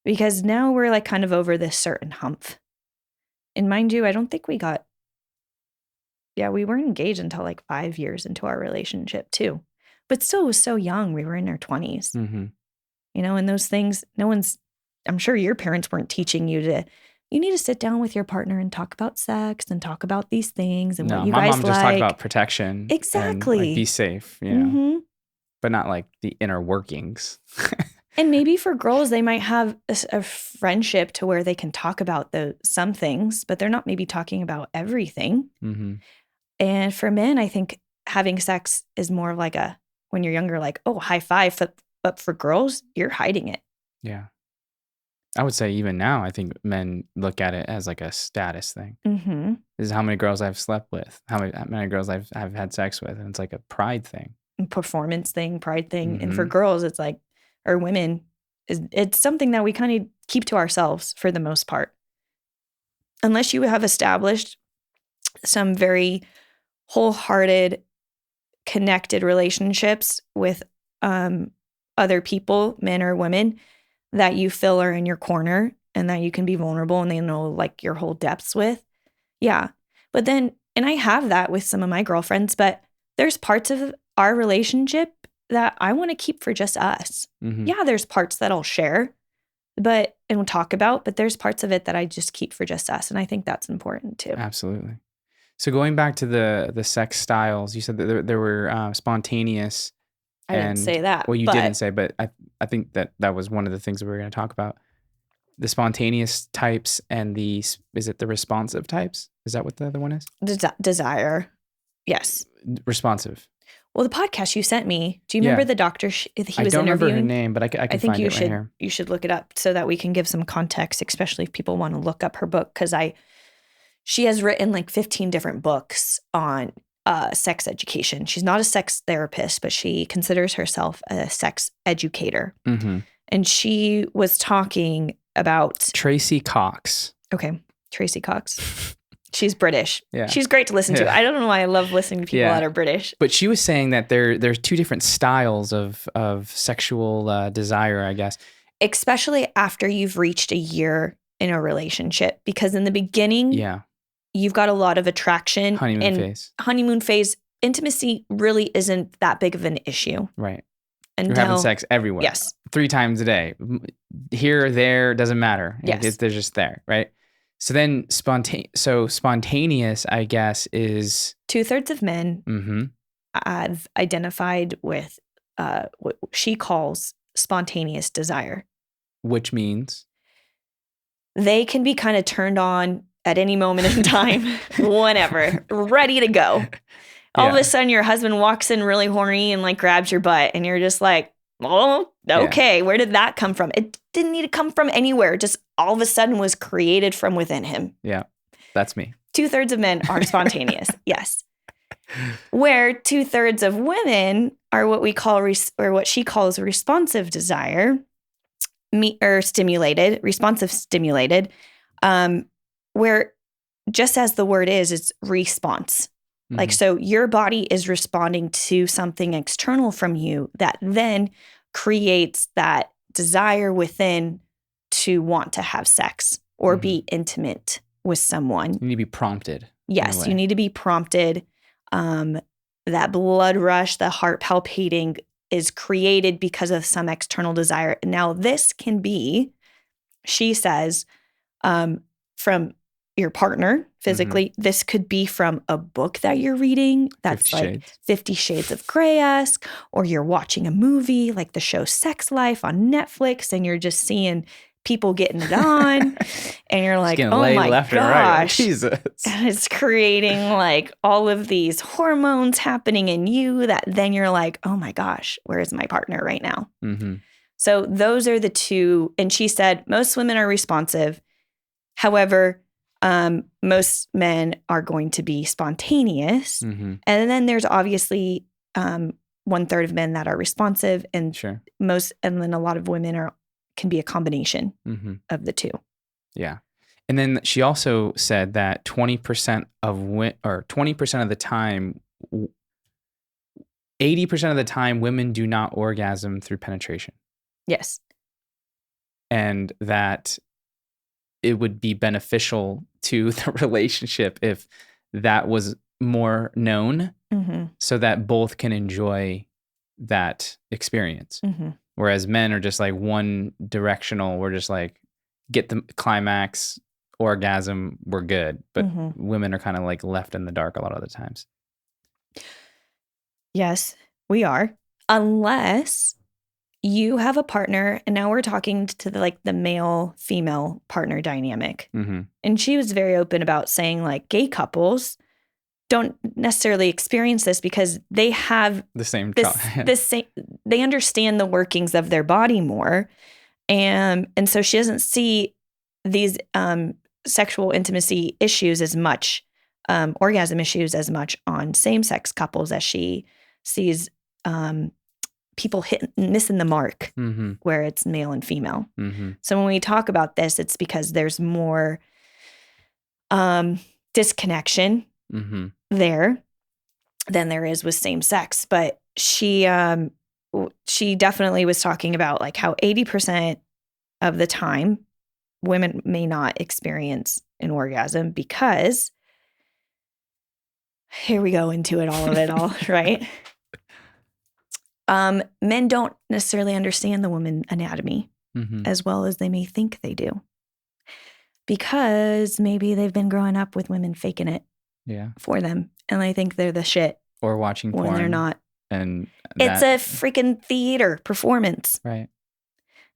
Because now we're like kind of over this certain hump. And mind you, I don't think we weren't engaged until like 5 years into our relationship too. But still it was so young. We were in our 20s. Mm-hmm. You know, and those things, I'm sure your parents weren't teaching you need to sit down with your partner and talk about sex and talk about these things and what you guys like. My mom just talked about protection. Exactly. And like, be safe, you know, but not like the inner workings. And maybe for girls, they might have a friendship to where they can talk about some things, but they're not maybe talking about everything. Mm-hmm. And for men, I think having sex is more of like when you're younger, like, oh, high five. But for girls, you're hiding it. Yeah. I would say even now, I think men look at it as like a status thing. Mm-hmm. This is how many girls I've slept with, how many girls I've had sex with. And it's like a pride thing. Performance thing, pride thing. Mm-hmm. And for girls, it's like, or women, it's something that we kind of keep to ourselves for the most part. Unless you have established some very wholehearted, connected relationships with other people, men or women, that you feel are in your corner and that you can be vulnerable and they know like your whole depths with. Yeah. But then, and I have that with some of my girlfriends, but there's parts of our relationship that I want to keep for just us. Mm-hmm. Yeah, there's parts that I'll share, and we'll talk about, but there's parts of it that I just keep for just us. And I think that's important too. Absolutely. So going back to the sex styles, you said that there were spontaneous. I didn't say that. Well, you didn't say, but I think that was one of the things that we were going to talk about. The spontaneous types and is it the responsive types? Is that what the other one is? Desire. Yes. Responsive. Well, the podcast you sent me, do you remember the doctor he was interviewing? I don't remember her name, but I can think find it right here. You should look it up so that we can give some context, especially if people want to look up her book, because she has written like 15 different books on sex education. She's not a sex therapist, but she considers herself a sex educator. Mm-hmm. And she was talking about Tracy Cox. Okay, Tracy Cox. She's British. Yeah. She's great to listen to. I don't know why I love listening to people that are British. But she was saying that there's two different styles of sexual desire, I guess. Especially after you've reached a year in a relationship. Because in the beginning, you've got a lot of attraction. Honeymoon phase. Honeymoon phase. Intimacy really isn't that big of an issue. Right. You're having until sex everywhere. yes. 3 times a day. Here, there, doesn't matter. Yes. They're just there, right? So then spontaneous, I guess, is 2/3 of men mhm, have identified with what she calls spontaneous desire. which means They can be kind of turned on at any moment in time, whenever, ready to go. All of Yeah. a sudden, your husband walks in really horny and like grabs your butt, and you're just like, oh, okay, where did that come from? It didn't need to come from anywhere. Just all of a sudden was created from within him. Yeah, that's me. 2/3 of men are spontaneous. Yes. Where 2/3 of women are what we call, or what she calls responsive desire, or stimulated, responsive stimulated, where just as the word is, it's response. Like, so your body is responding to something external from you that then creates that desire within to want to have sex or be intimate with someone. You need to be prompted. Yes, you need to be prompted. That blood rush, the heart palpitating is created because of some external desire. Now, this can be, she says, from your partner physically. This could be from a book that you're reading that's 50 like Shades. 50 Shades of Grey-esque, or you're watching a movie like the show Sex Life on Netflix, and you're just seeing people getting it on, and you're like, oh my left gosh. and right. Jesus. And it's creating like all of these hormones happening in you that then you're like, oh my gosh, where is my partner right now? So those are the two. And she said, most women are responsive. However, most men are going to be spontaneous. And then there's obviously 1/3 of men that are responsive, and and then a lot of women can be a combination of the two. Yeah. And then she also said that 20% of 20% of the time, 80% of the time, women do not orgasm through penetration. Yes. And that it would be beneficial to the relationship if that was more known, so that both can enjoy that experience. Whereas men are just like one directional. We're just like, get the climax, orgasm, we're good. But women are kind of like left in the dark a lot of the times. Yes, we are. Unless you have a partner, and now we're talking to the male-female partner dynamic. And she was very open about saying like gay couples don't necessarily experience this because they have the same they understand the workings of their body more. And so she doesn't see these sexual intimacy issues as much, orgasm issues as much on same-sex couples as she sees people missing the mark where it's male and female. So when we talk about this, it's because there's more disconnection there than there is with same sex. But she definitely was talking about like how 80% of the time women may not experience an orgasm because here we go into it all of it all, right? Men don't necessarily understand the woman anatomy as well as they may think they do, because maybe they've been growing up with women faking it for them, and they think they're the shit, or watching porn when they're not. And it's a freaking theater performance, right?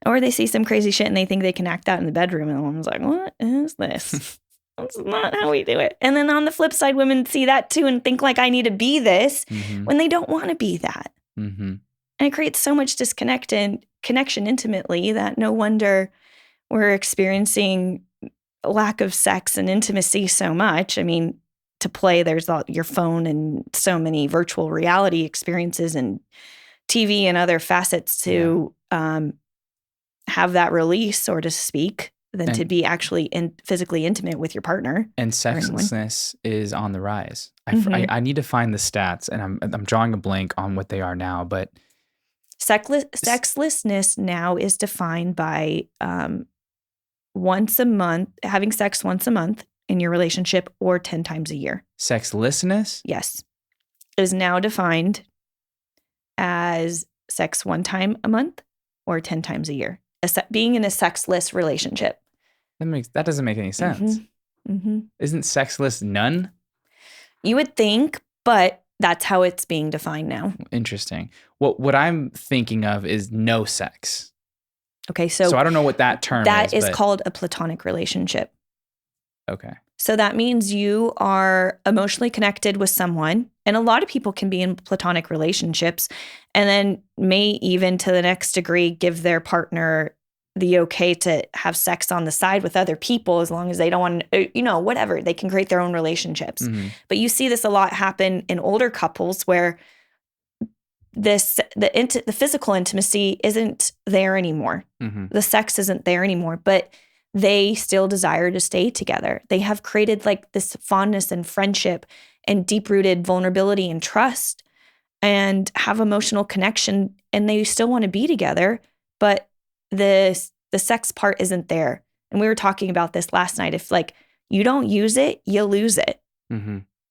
Or they see some crazy shit and they think they can act out in the bedroom, and the woman's like, what is this? That's not how we do it. And then on the flip side, women see that too and think like, I need to be this when they don't want to be that. And it creates so much disconnect and connection intimately that no wonder we're experiencing a lack of sex and intimacy so much. I mean, to play, there's your phone and so many virtual reality experiences and TV and other facets to have that release, so to speak, than to be actually physically intimate with your partner. And sexlessness is on the rise. I need to find the stats, and I'm drawing a blank on what they are now, but sexlessness now is defined by once a month, having sex once a month in your relationship, or 10 times a year. Sexlessness? Yes. Is now defined as sex 1 time a month or 10 times a year. Being in a sexless relationship. That doesn't make any sense. Isn't sexless none? You would think, but that's how it's being defined now. Interesting. What I'm thinking of is no sex. Okay, so I don't know what that term is. That is called a platonic relationship. Okay. So that means you are emotionally connected with someone, and a lot of people can be in platonic relationships and then may even to the next degree give their partner the okay to have sex on the side with other people as long as they don't want, whatever. They can create their own relationships. But you see this a lot happen in older couples where the physical intimacy isn't there anymore. The sex isn't there anymore, but they still desire to stay together. They have created like this fondness and friendship and deep-rooted vulnerability and trust and have emotional connection, and they still want to be together, but the sex part isn't there. And we were talking about this last night. If like you don't use it, you lose it.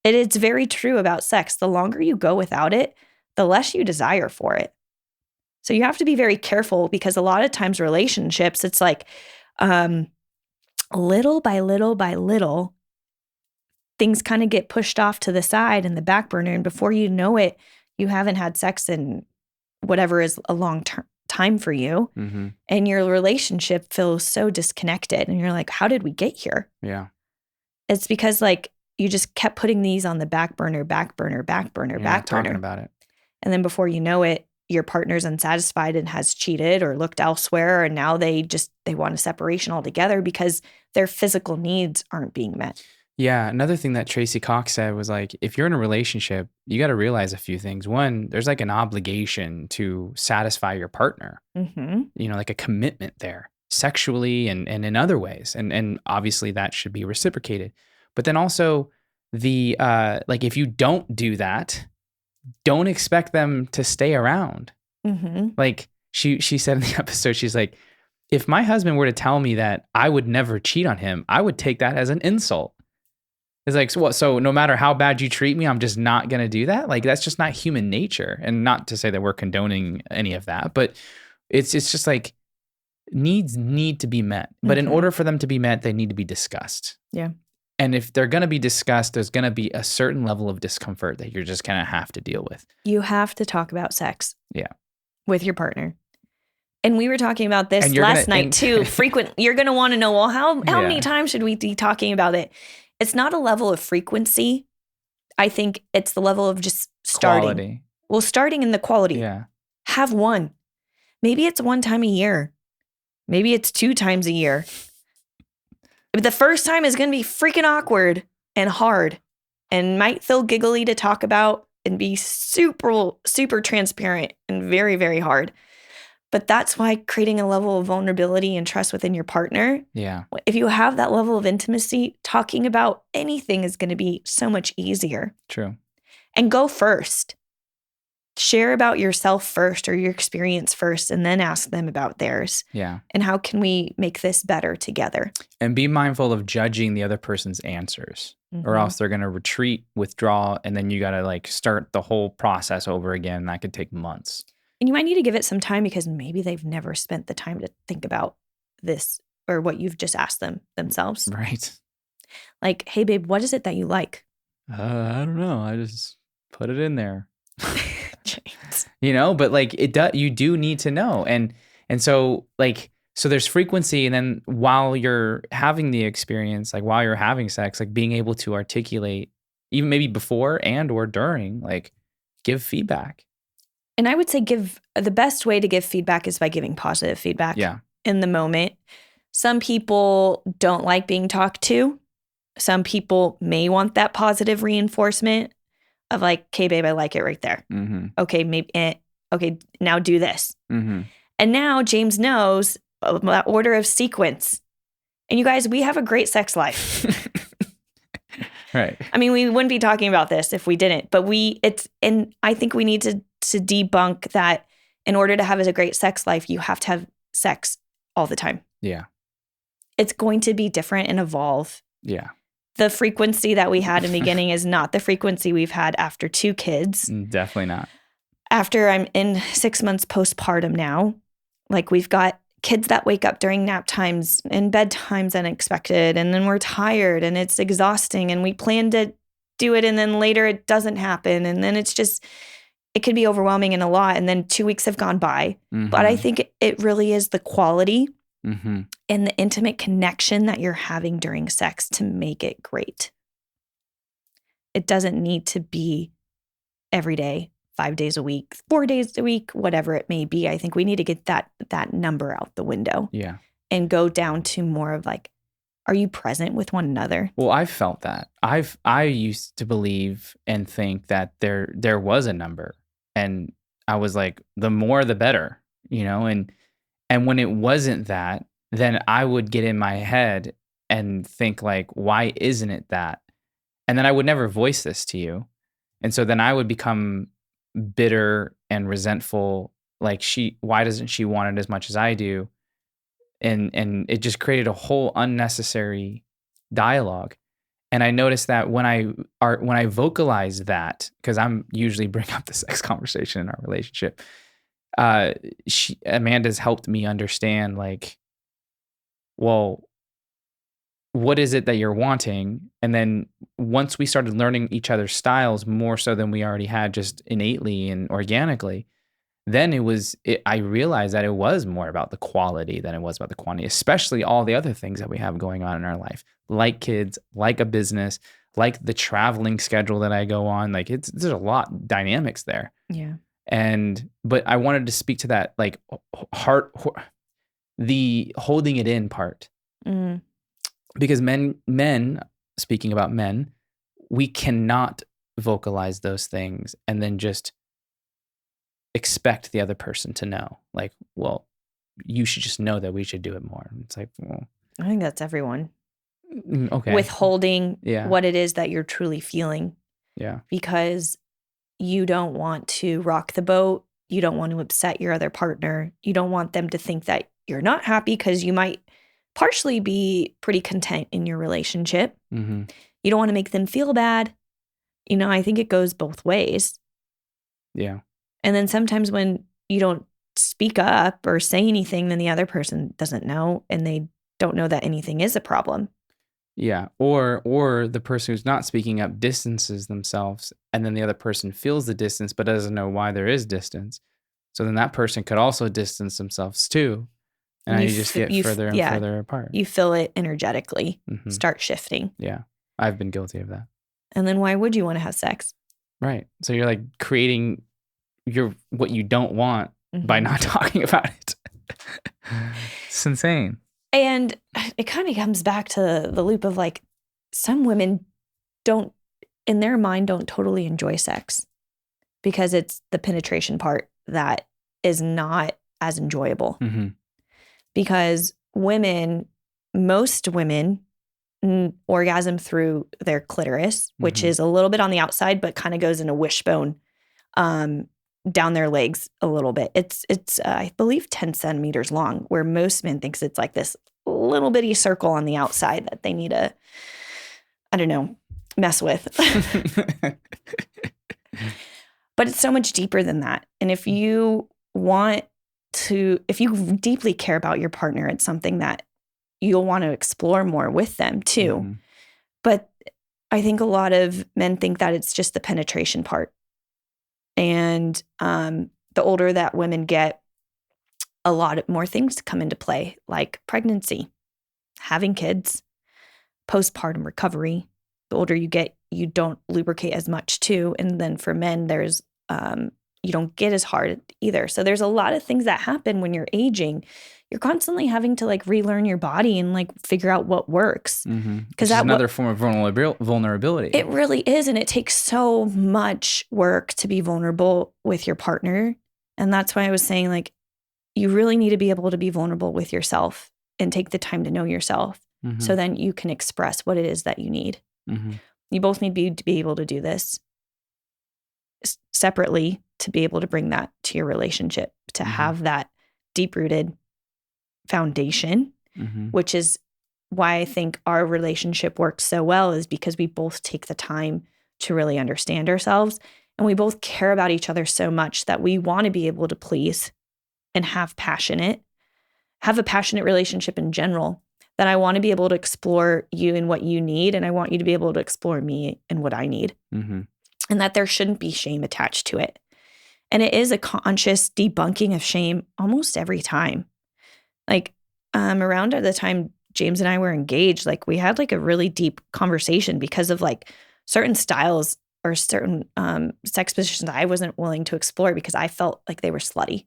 It's very true about sex. The longer you go without it, the less you desire for it. So you have to be very careful because a lot of times relationships, it's like little by little by little, things kind of get pushed off to the side and the back burner. And before you know it, you haven't had sex in whatever is a long time for you. And your relationship feels so disconnected. And you're like, how did we get here? Yeah. It's because like you just kept putting these on the back burner. Talking about it. And then before you know it, your partner's unsatisfied and has cheated or looked elsewhere. And now they want a separation altogether because their physical needs aren't being met. Yeah. Another thing that Tracy Cox said was like, if you're in a relationship, you got to realize a few things. One, there's like an obligation to satisfy your partner, like a commitment there sexually and in other ways. And obviously that should be reciprocated. But then also like if you don't do that, don't expect them to stay around. Like she said in the episode, she's like, if my husband were to tell me that I would never cheat on him, I would take that as an insult. It's like, so what? So no matter how bad you treat me, I'm just not going to do that. Like, that's just not human nature. And not to say that we're condoning any of that, but it's just like needs need to be met. But in order for them to be met, they need to be discussed. Yeah. And if they're going to be discussed, there's going to be a certain level of discomfort that you're just going to have to deal with. You have to talk about sex. Yeah. With your partner. And we were talking about this last night too. You're going to want to know, well, how many times should we be talking about it? It's not a level of frequency. I think it's the level of just starting. Quality. Well, starting in the quality. Yeah. Have one. Maybe it's 1 time a year. Maybe it's 2 times a year. But the first time is going to be freaking awkward and hard and might feel giggly to talk about and be super, super transparent and very, very hard. But that's why creating a level of vulnerability and trust within your partner. Yeah. If you have that level of intimacy, talking about anything is going to be so much easier. True. And go first. Share about yourself first or your experience first, and then ask them about theirs. Yeah. And how can we make this better together? And be mindful of judging the other person's answers, or else they're going to retreat, withdraw, and then you got to like start the whole process over again. That could take months. And you might need to give it some time because maybe they've never spent the time to think about this or what you've just asked them themselves. Right. Like, hey, babe, what is it that you like? I don't know. I just put it in there. James. But like you do need to know. And so like, so there's frequency. And then while you're having the experience, like while you're having sex, like being able to articulate even maybe before and or during, like give feedback. And I would say the best way to give feedback is by giving positive feedback in the moment. Some people don't like being talked to. Some people may want that positive reinforcement of like, okay, babe, I like it right there. Okay, maybe, okay, now do this. And now James knows that order of sequence. And you guys, we have a great sex life. Right. I mean, we wouldn't be talking about this if we didn't, but and I think we need to debunk that in order to have a great sex life, you have to have sex all the time. Yeah. It's going to be different and evolve. Yeah. The frequency that we had in the beginning is not the frequency we've had after 2 kids. Definitely not. after I'm in 6 months postpartum now, like we've got kids that wake up during nap times and bedtimes unexpected, and then we're tired and it's exhausting and we plan to do it and then later it doesn't happen. And then it's just, it could be overwhelming and a lot. And then 2 weeks have gone by. But I think it really is the quality and the intimate connection that you're having during sex to make it great. It doesn't need to be every day, 5 days a week, 4 days a week, whatever it may be. I think we need to get that number out the window. Yeah. And go down to more of like, are you present with one another? Well, I've felt that. I used to believe and think that there was a number, and I was like, the more the better, and when it wasn't that, then I would get in my head and think like, why isn't it that? And then I would never voice this to you. And so then I would become bitter and resentful, like why doesn't she want it as much as I do? And it just created a whole unnecessary dialogue. And I noticed that when I vocalize that, because I'm usually bring up the sex conversation in our relationship, Amanda's helped me understand, like, well, what is it that you're wanting? And then once we started learning each other's styles more so than we already had just innately and organically, then I realized that it was more about the quality than it was about the quantity, especially all the other things that we have going on in our life, like kids, like a business, like the traveling schedule that I go on. Like there's a lot dynamics there. Yeah. But I wanted to speak to that, like the holding it in part, because men, speaking about men, we cannot vocalize those things and then just expect the other person to know, like, well, you should just know that we should do it more. It's like, well, I think that's everyone. Okay. Withholding what it is that you're truly feeling. Yeah. Because you don't want to rock the boat. You don't want to upset your other partner. You don't want them to think that you're not happy because you might partially be pretty content in your relationship. You don't want to make them feel bad. I think it goes both ways. Yeah. And then sometimes when you don't speak up or say anything, then the other person doesn't know and they don't know that anything is a problem. Yeah. Or the person who's not speaking up distances themselves, and then the other person feels the distance but doesn't know why there is distance. So then that person could also distance themselves too. And you just get further and further apart. You feel it energetically start shifting. Yeah. I've been guilty of that. And then why would you want to have sex? Right. So you're like creating what you don't want by not talking about it. It's insane. And it kind of comes back to the loop of like, some women in their mind, don't totally enjoy sex because it's the penetration part that is not as enjoyable. Because most women orgasm through their clitoris, which is a little bit on the outside, but kind of goes in a wishbone down their legs a little bit. It's I believe 10 centimeters long, where most men thinks it's like this little bitty circle on the outside that they need to, I don't know, mess with. But it's so much deeper than that. And if you deeply care about your partner, it's something that you'll want to explore more with them too. But I think a lot of men think that it's just the penetration part. And the older that women get, a lot more things come into play, like pregnancy, having kids, postpartum recovery. The older you get, you don't lubricate as much too. And then for men, there's you don't get as hard either. So there's a lot of things that happen when you're aging. You're constantly having to like relearn your body and like figure out what works. Because that's another form of vulnerability. It really is. And it takes so much work to be vulnerable with your partner. And that's why I was saying, like, you really need to be able to be vulnerable with yourself and take the time to know yourself. So then you can express what it is that you need. You both need to be able to do this separately to be able to bring that to your relationship, to have that deep-rooted foundation, which is why I think our relationship works so well, is because we both take the time to really understand ourselves And we both care about each other so much that we want to be able to please and have a passionate relationship in general, that I want to be able to explore you and what you need. And I want you to be able to explore me and what I need. Mm-hmm. And that there shouldn't be shame attached to it. And it is a conscious debunking of shame almost every time. Like around the time James and I were engaged, like we had like a really deep conversation because of like certain styles or certain sex positions I wasn't willing to explore because I felt like they were slutty.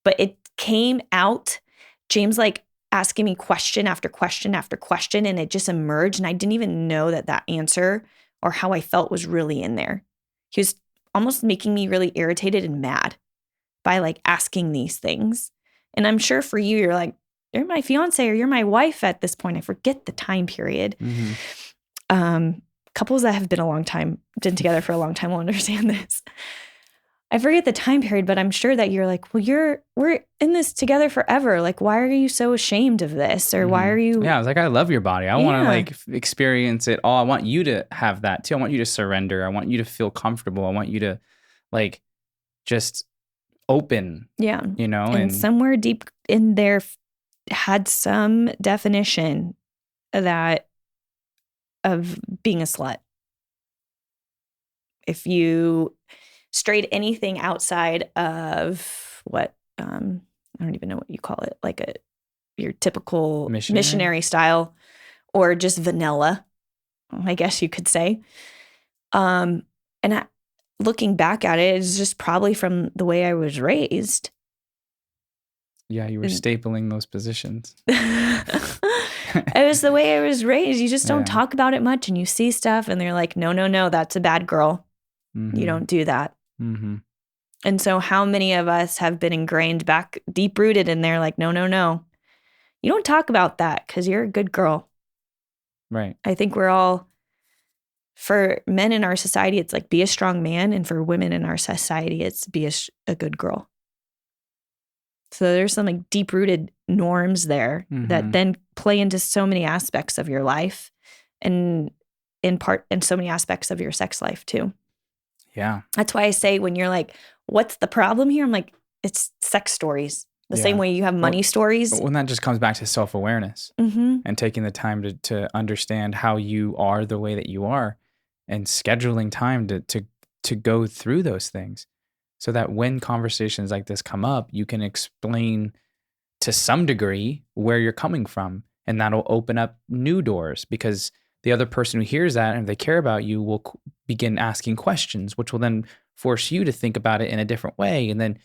But it came out, James like asking me question after question after question, and it just emerged. And I didn't even know that answer or how I felt was really in there. He was almost making me really irritated and mad by like asking these things. And I'm sure for you, you're like, you're my fiance or you're my wife at this point. I forget the time period. Mm-hmm. Couples that have been together for a long time will understand this. I forget the time period, but I'm sure that you're like, well, we're in this together forever. Like, why are you so ashamed of this? Or why are you? Yeah, I was like, I love your body. I want to like experience it all. I want you to have that too. I want you to surrender. I want you to feel comfortable. I want you to like just open. Yeah. You know, and somewhere deep in there had some definition of being a slut. If you strayed anything outside of what I don't even know what you call it, like your typical missionary style or just vanilla, I guess you could say. Looking back at it, it's just probably from the way I was raised. Yeah, you were stapling those positions. It was the way I was raised. You just don't talk about it much, and you see stuff and they're like, no, that's a bad girl. Mm-hmm. You don't do that. Mm-hmm. And so how many of us have been ingrained back, deep-rooted in there like, no. You don't talk about that because you're a good girl. Right. I think we're all, for men in our society, it's like be a strong man. And for women in our society, it's be a good girl. So there's some like deep-rooted norms there that then play into so many aspects of your life and in so many aspects of your sex life too. Yeah. That's why I say when you're like, what's the problem here? I'm like, it's sex stories. The same way you have money stories. Well, that just comes back to self-awareness and taking the time to understand how you are the way that you are and scheduling time to go through those things so that when conversations like this come up, you can explain to some degree where you're coming from. And that'll open up new doors because the other person who hears that and if they care about you will begin asking questions, which will then force you to think about it in a different way. And then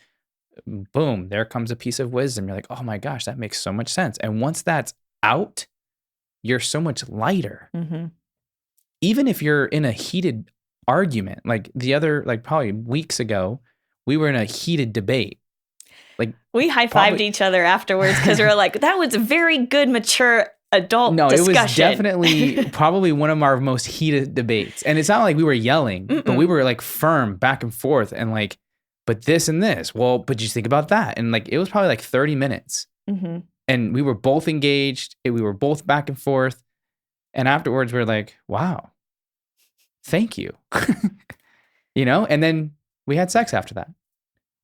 boom, there comes a piece of wisdom. You're like, oh my gosh, that makes so much sense. And once that's out, you're so much lighter. Mm-hmm. Even if you're in a heated argument, like probably weeks ago, we were in a heated debate. Like we high-fived each other afterwards because we were like, that was a very good, mature adult discussion. It was definitely probably one of our most heated debates. And it's not like we were yelling, but we were like firm back and forth and like, but this and this. Well, but you think about that. And like, it was probably like 30 minutes. Mm-hmm. And we were both engaged. We were both back and forth. And afterwards, we were like, wow, thank you. And then we had sex after that.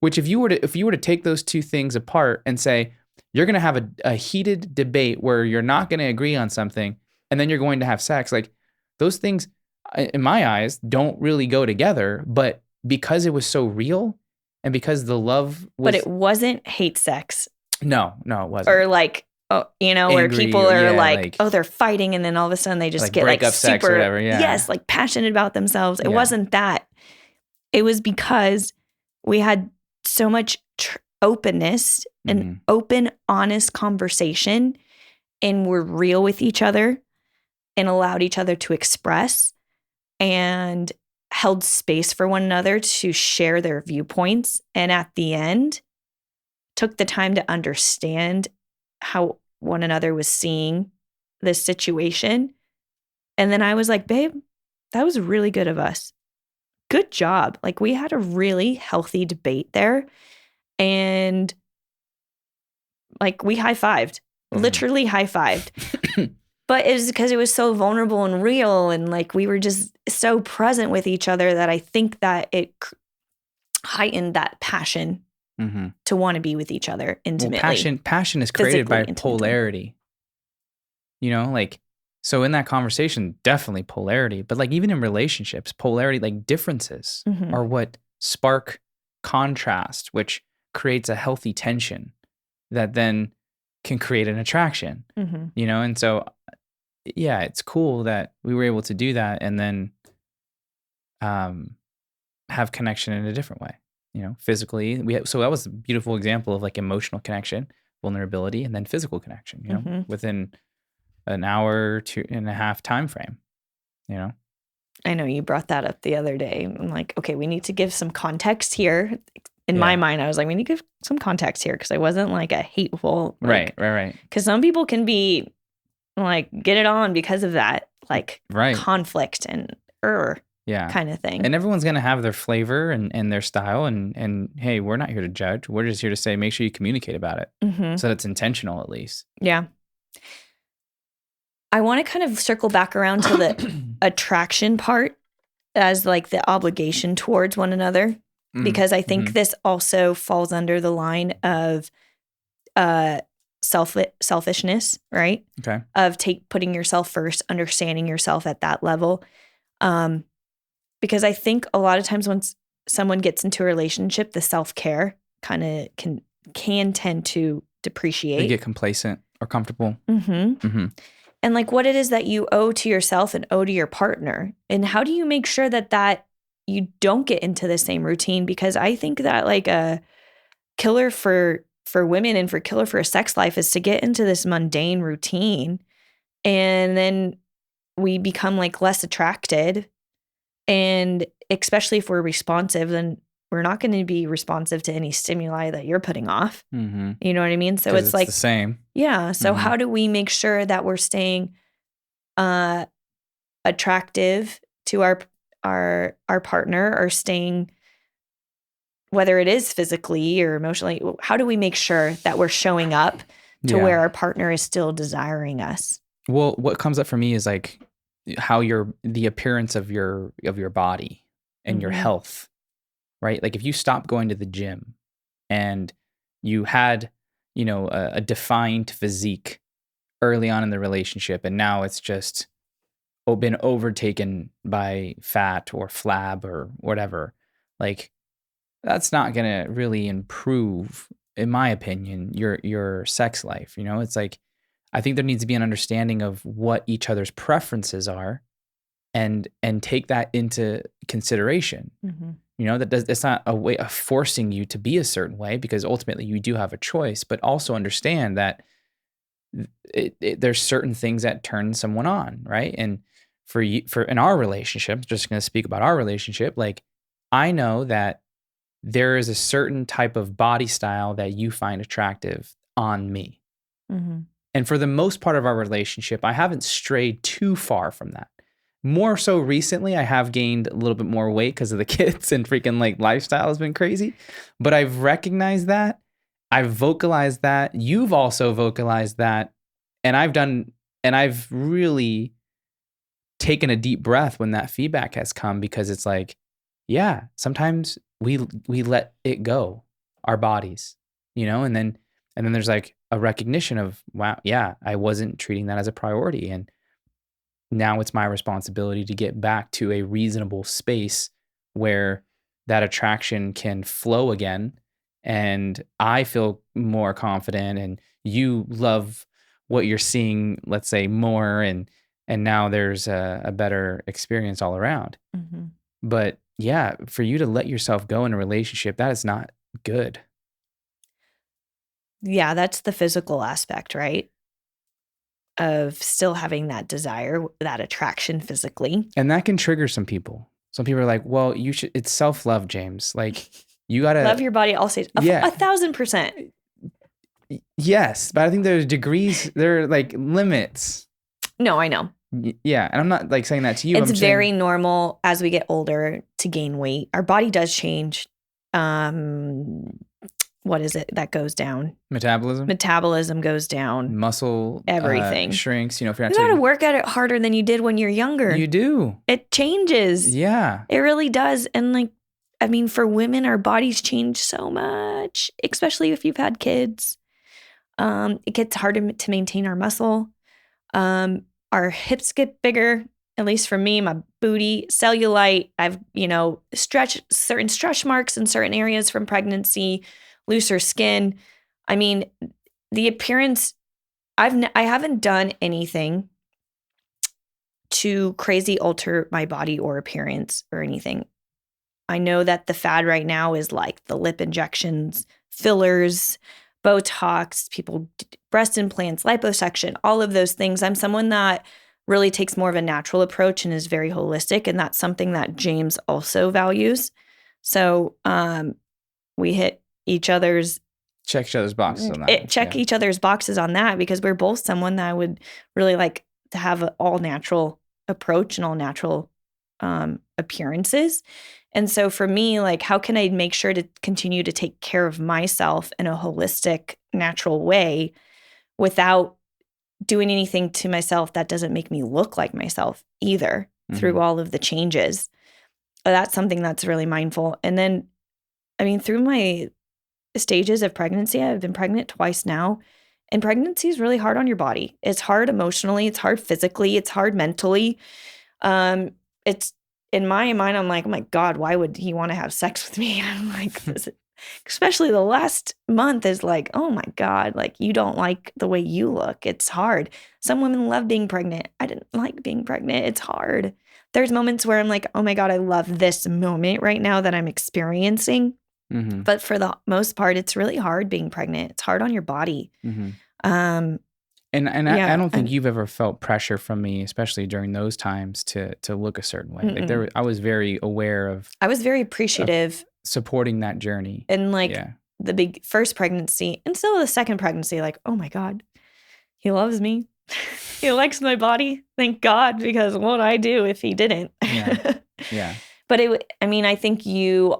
Which if you were to take those two things apart and say, you're going to have a heated debate where you're not going to agree on something, and then you're going to have sex, like those things, in my eyes, don't really go together. But because it was so real, and because the love was... But it wasn't hate sex. No, it wasn't. Or like, angry, where people are like, they're fighting, and then all of a sudden they just get like super, sex or whatever, yes, like passionate about themselves. It wasn't that. It was because we had so much openness and open, honest conversation, and we're real with each other and allowed each other to express and held space for one another to share their viewpoints. And at the end, took the time to understand how one another was seeing this situation. And then I was like, babe, that was really good of us. Good job. Like we had a really healthy debate there. And like we high-fived, literally high-fived. But it was because it was so vulnerable and real, and like we were just so present with each other that I think that it heightened that passion to want to be with each other intimately. Well, passion is created by polarity. You know, like, so in that conversation, definitely polarity, but like even in relationships, polarity, like differences are what spark contrast, which creates a healthy tension that then can create an attraction, you know? And so, yeah, it's cool that we were able to do that and then have connection in a different way, you know, physically. So that was a beautiful example of like emotional connection, vulnerability, and then physical connection, you know, within an hour, 2.5 time frame, you know? I know you brought that up the other day. I'm like, okay, we need to give some context here. In my mind, I was like, we need to give some context here because I wasn't like a hateful. Like, right. Because some people can be like, get it on because of that, like conflict and kind of thing. And everyone's going to have their flavor and their style. And hey, we're not here to judge. We're just here to say, make sure you communicate about it so that's intentional at least. Yeah. I want to kind of circle back around to the attraction part as like the obligation towards one another, because I think this also falls under the line of selfishness, right? Okay. Of putting yourself first, understanding yourself at that level. Because I think a lot of times once someone gets into a relationship, the self-care kind of can tend to depreciate. They get complacent or comfortable. And like what it is that you owe to yourself and owe to your partner. And how do you make sure that you don't get into the same routine? Because I think that like a killer for women and killer for a sex life is to get into this mundane routine. And then we become like less attracted. And especially if we're responsive, then we're not going to be responsive to any stimuli that you're putting off. You know what I mean? So it's like the same. Yeah. So how do we make sure that we're staying attractive to our partner, or staying, whether it is physically or emotionally, how do we make sure that we're showing up to where our partner is still desiring us? Well, what comes up for me is like how the appearance of your body and your health, right? Like if you stop going to the gym and you had, you know, a defined physique early on in the relationship, and now it's just been overtaken by fat or flab or whatever, like that's not going to really improve, in my opinion, your sex life. You know, it's like, I think there needs to be an understanding of what each other's preferences are and take that into consideration. You know, it's not a way of forcing you to be a certain way, because ultimately you do have a choice, but also understand that there's certain things that turn someone on, right? And for in our relationship, just going to speak about our relationship, like I know that there is a certain type of body style that you find attractive on me. And for the most part of our relationship, I haven't strayed too far from that. More so recently, I have gained a little bit more weight because of the kids, and freaking like lifestyle has been crazy. But I've recognized that. I've vocalized that. You've also vocalized that. And I've really taken a deep breath when that feedback has come, because it's like, yeah, sometimes we let it go, our bodies, you know, and then there's like a recognition of, wow, yeah, I wasn't treating that as a priority. And now it's my responsibility to get back to a reasonable space where that attraction can flow again. And I feel more confident, and you love what you're seeing, let's say, more. And now there's a better experience all around. But yeah, for you to let yourself go in a relationship, that is not good. Yeah, that's the physical aspect, right? Of still having that desire, that attraction physically. And that can trigger some people. Some people are like, well, it's self-love, James. Like, you got to love your body all stage. 1,000%. Yes, but I think there's degrees, there are like limits. No, I know. Yeah, and I'm not like saying that to you. It's very normal as we get older to gain weight. Our body does change. what is it that goes down? Metabolism, Metabolism goes down. muscle Everything shrinks. You know, if you're not You got to taking, work at it harder than you did when you're younger. you do. It changes. Yeah. It really does. And like, I mean, for women, our bodies change so much, especially if you've had kids. It gets harder to maintain our muscle. Our hips get bigger, at least for me, my booty, cellulite. I've, certain stretch marks in certain areas from pregnancy, looser skin. I mean, the appearance, I haven't done anything to crazy alter my body or appearance or anything. I know that the fad right now is like the lip injections, fillers, Botox, breast implants, liposuction, all of those things. I'm someone that really takes more of a natural approach and is very holistic. And that's something that James also values. So we hit each other's Check each other's boxes on that. each other's boxes on that because we're both someone that would really like to have an all natural approach and all natural appearances. And so for me, like, how can I make sure to continue to take care of myself in a holistic, natural way without doing anything to myself that doesn't make me look like myself either through all of the changes? That's something that's really mindful. And then, I mean, through my stages of pregnancy, I've been pregnant twice now. And pregnancy is really hard on your body. It's hard emotionally. It's hard physically. It's hard mentally. It's in my mind, I'm like, oh my God, why would he want to have sex with me? I'm like, especially the last month is like, oh my God, like you don't like the way you look. It's hard. Some women love being pregnant. I didn't like being pregnant. It's hard. There's moments where I'm like, oh my God, I love this moment right now that I'm experiencing. But for the most part, it's really hard being pregnant. It's hard on your body. I don't think you've ever felt pressure from me, especially during those times, to look a certain way. Like I was very aware of. I was very appreciative supporting that journey. And like the big first pregnancy and still the second pregnancy, like, oh my God, he loves me. He likes my body. Thank God, because what would I do if he didn't? Yeah. But I think you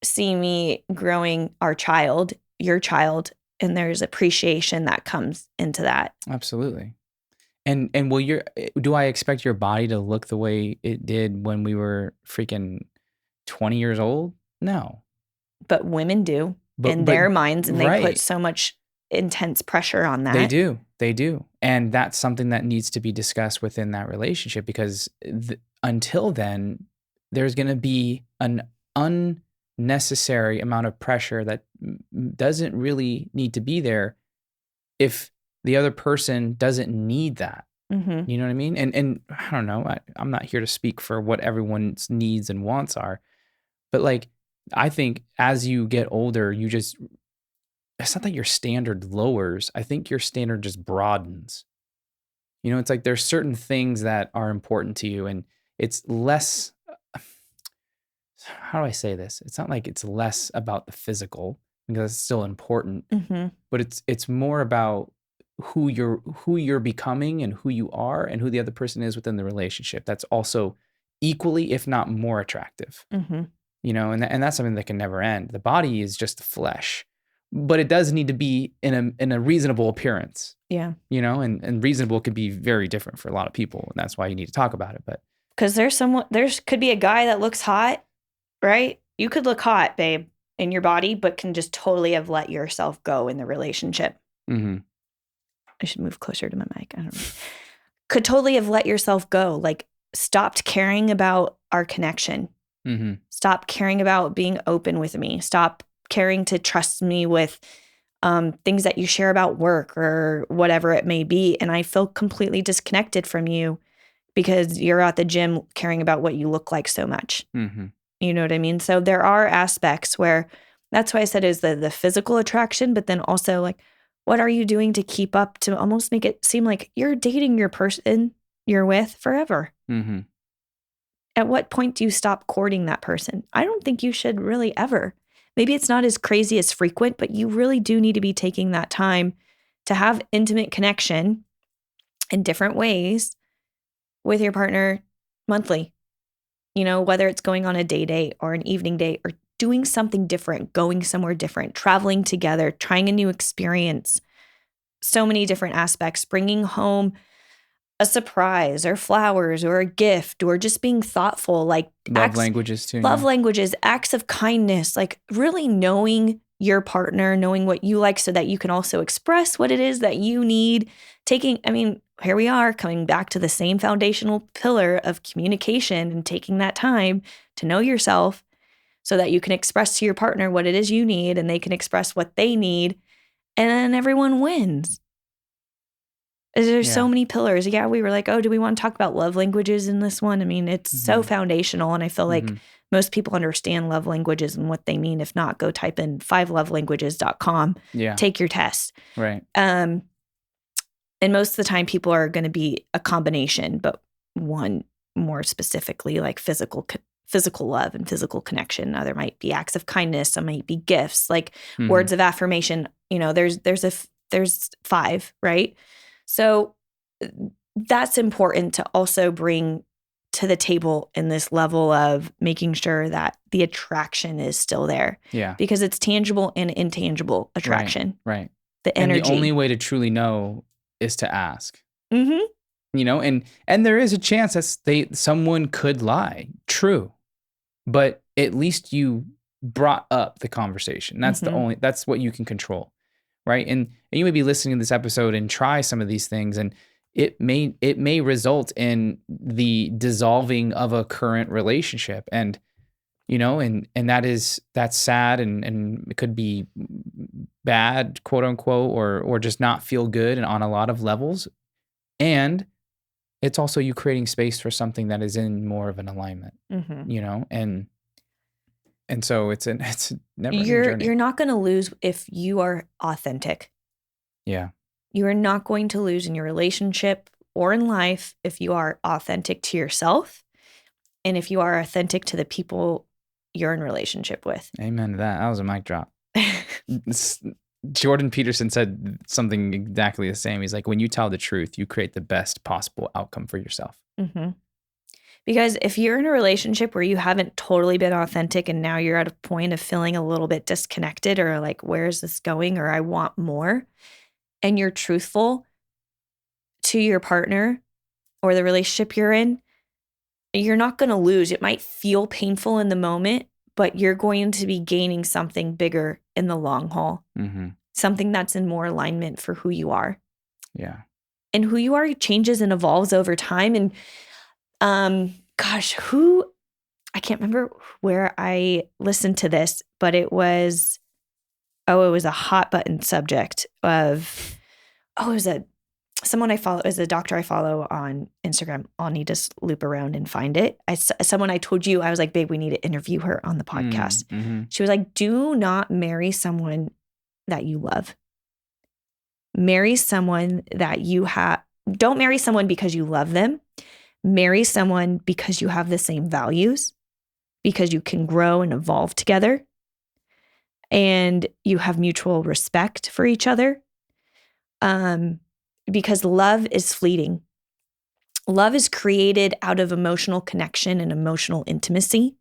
see me growing our child, your child, and there's appreciation that comes into that. Absolutely. And do I expect your body to look the way it did when we were freaking 20 years old? No. But women do in their minds, and they put so much intense pressure on that. They do. And that's something that needs to be discussed within that relationship, because until then, there's going to be an unnecessary amount of pressure that doesn't really need to be there if the other person doesn't need that. You know what I mean? And I don't know, I'm not here to speak for what everyone's needs and wants are, but like, I think as you get older, it's not that your standard lowers. I think your standard just broadens. You know, it's like there's certain things that are important to you, and it's less, how do I say this? It's not like it's less about the physical, because it's still important, but it's more about who you're becoming and who you are and who the other person is within the relationship. That's also equally, if not more, attractive. You know, and that's something that can never end. The body is just the flesh, but it does need to be in a reasonable appearance. Yeah. You know, and reasonable could be very different for a lot of people, and that's why you need to talk about it. But because there could be a guy that looks hot, right? You could look hot, babe, in your body, but can just totally have let yourself go in the relationship. I should move closer to my mic. I don't know. Could totally have let yourself go, like stopped caring about our connection. Stop caring about being open with me. Stop caring to trust me with things that you share about work or whatever it may be. And I feel completely disconnected from you because you're at the gym caring about what you look like so much. You know what I mean? So there are aspects where that's why I said is the physical attraction, but then also like, what are you doing to keep up to almost make it seem like you're dating your person you're with forever? At what point do you stop courting that person? I don't think you should really ever. Maybe it's not as crazy as frequent, but you really do need to be taking that time to have intimate connection in different ways with your partner monthly. You know, whether it's going on a day date or an evening date or doing something different, going somewhere different, traveling together, trying a new experience, so many different aspects, bringing home a surprise or flowers or a gift or just being thoughtful, like Love languages too. love languages, acts of kindness, like really knowing your partner, knowing what you like so that you can also express what it is that you need. Here we are coming back to the same foundational pillar of communication and taking that time to know yourself so that you can express to your partner what it is you need and they can express what they need. And then everyone wins. There's so many pillars. Yeah, we were like, oh, do we want to talk about love languages in this one? I mean, it's so foundational. And I feel like most people understand love languages and what they mean. If not, go type in 5lovelanguages.com. Yeah. Take your test. Right. And most of the time people are going to be a combination, but one more specifically like physical love and physical connection. There might be acts of kindness. Some might be gifts, like words of affirmation. There's 5, right? So that's important to also bring to the table in this level of making sure that the attraction is still there. Yeah. Because it's tangible and intangible attraction. Right. The energy. And the only way to truly know is to ask. Mm-hmm. And there is a chance that someone could lie. True. But at least you brought up the conversation. That's that's what you can control. Right. And you may be listening to this episode and try some of these things, and it may result in the dissolving of a current relationship. And, and that's sad and it could be bad, quote unquote, or just not feel good and on a lot of levels. And it's also you creating space for something that is in more of an alignment, and so it's a never-ending journey. You're not going to lose if you are authentic. Yeah. You are not going to lose in your relationship or in life if you are authentic to yourself and if you are authentic to the people you're in relationship with. Amen to that. That was a mic drop. Jordan Peterson said something exactly the same. He's like, when you tell the truth, you create the best possible outcome for yourself. Mm-hmm. Because if you're in a relationship where you haven't totally been authentic and now you're at a point of feeling a little bit disconnected or like, where is this going? Or I want more. And you're truthful to your partner or the relationship you're in, you're not going to lose. It might feel painful in the moment, but you're going to be gaining something bigger in the long haul. Mm-hmm. Something that's in more alignment for who you are. Yeah. And who you are changes and evolves over time. And I can't remember where I listened to this, but it was a hot button subject of, someone I follow, is a doctor I follow on Instagram. I'll need to loop around and find it. Someone I told you, I was like, babe, we need to interview her on the podcast. Mm-hmm. She was like, do not marry someone that you love. Marry someone that you have. Don't marry someone because you love them. Marry someone because you have the same values, because you can grow and evolve together, and you have mutual respect for each other. Because love is fleeting. Love is created out of emotional connection and emotional intimacy.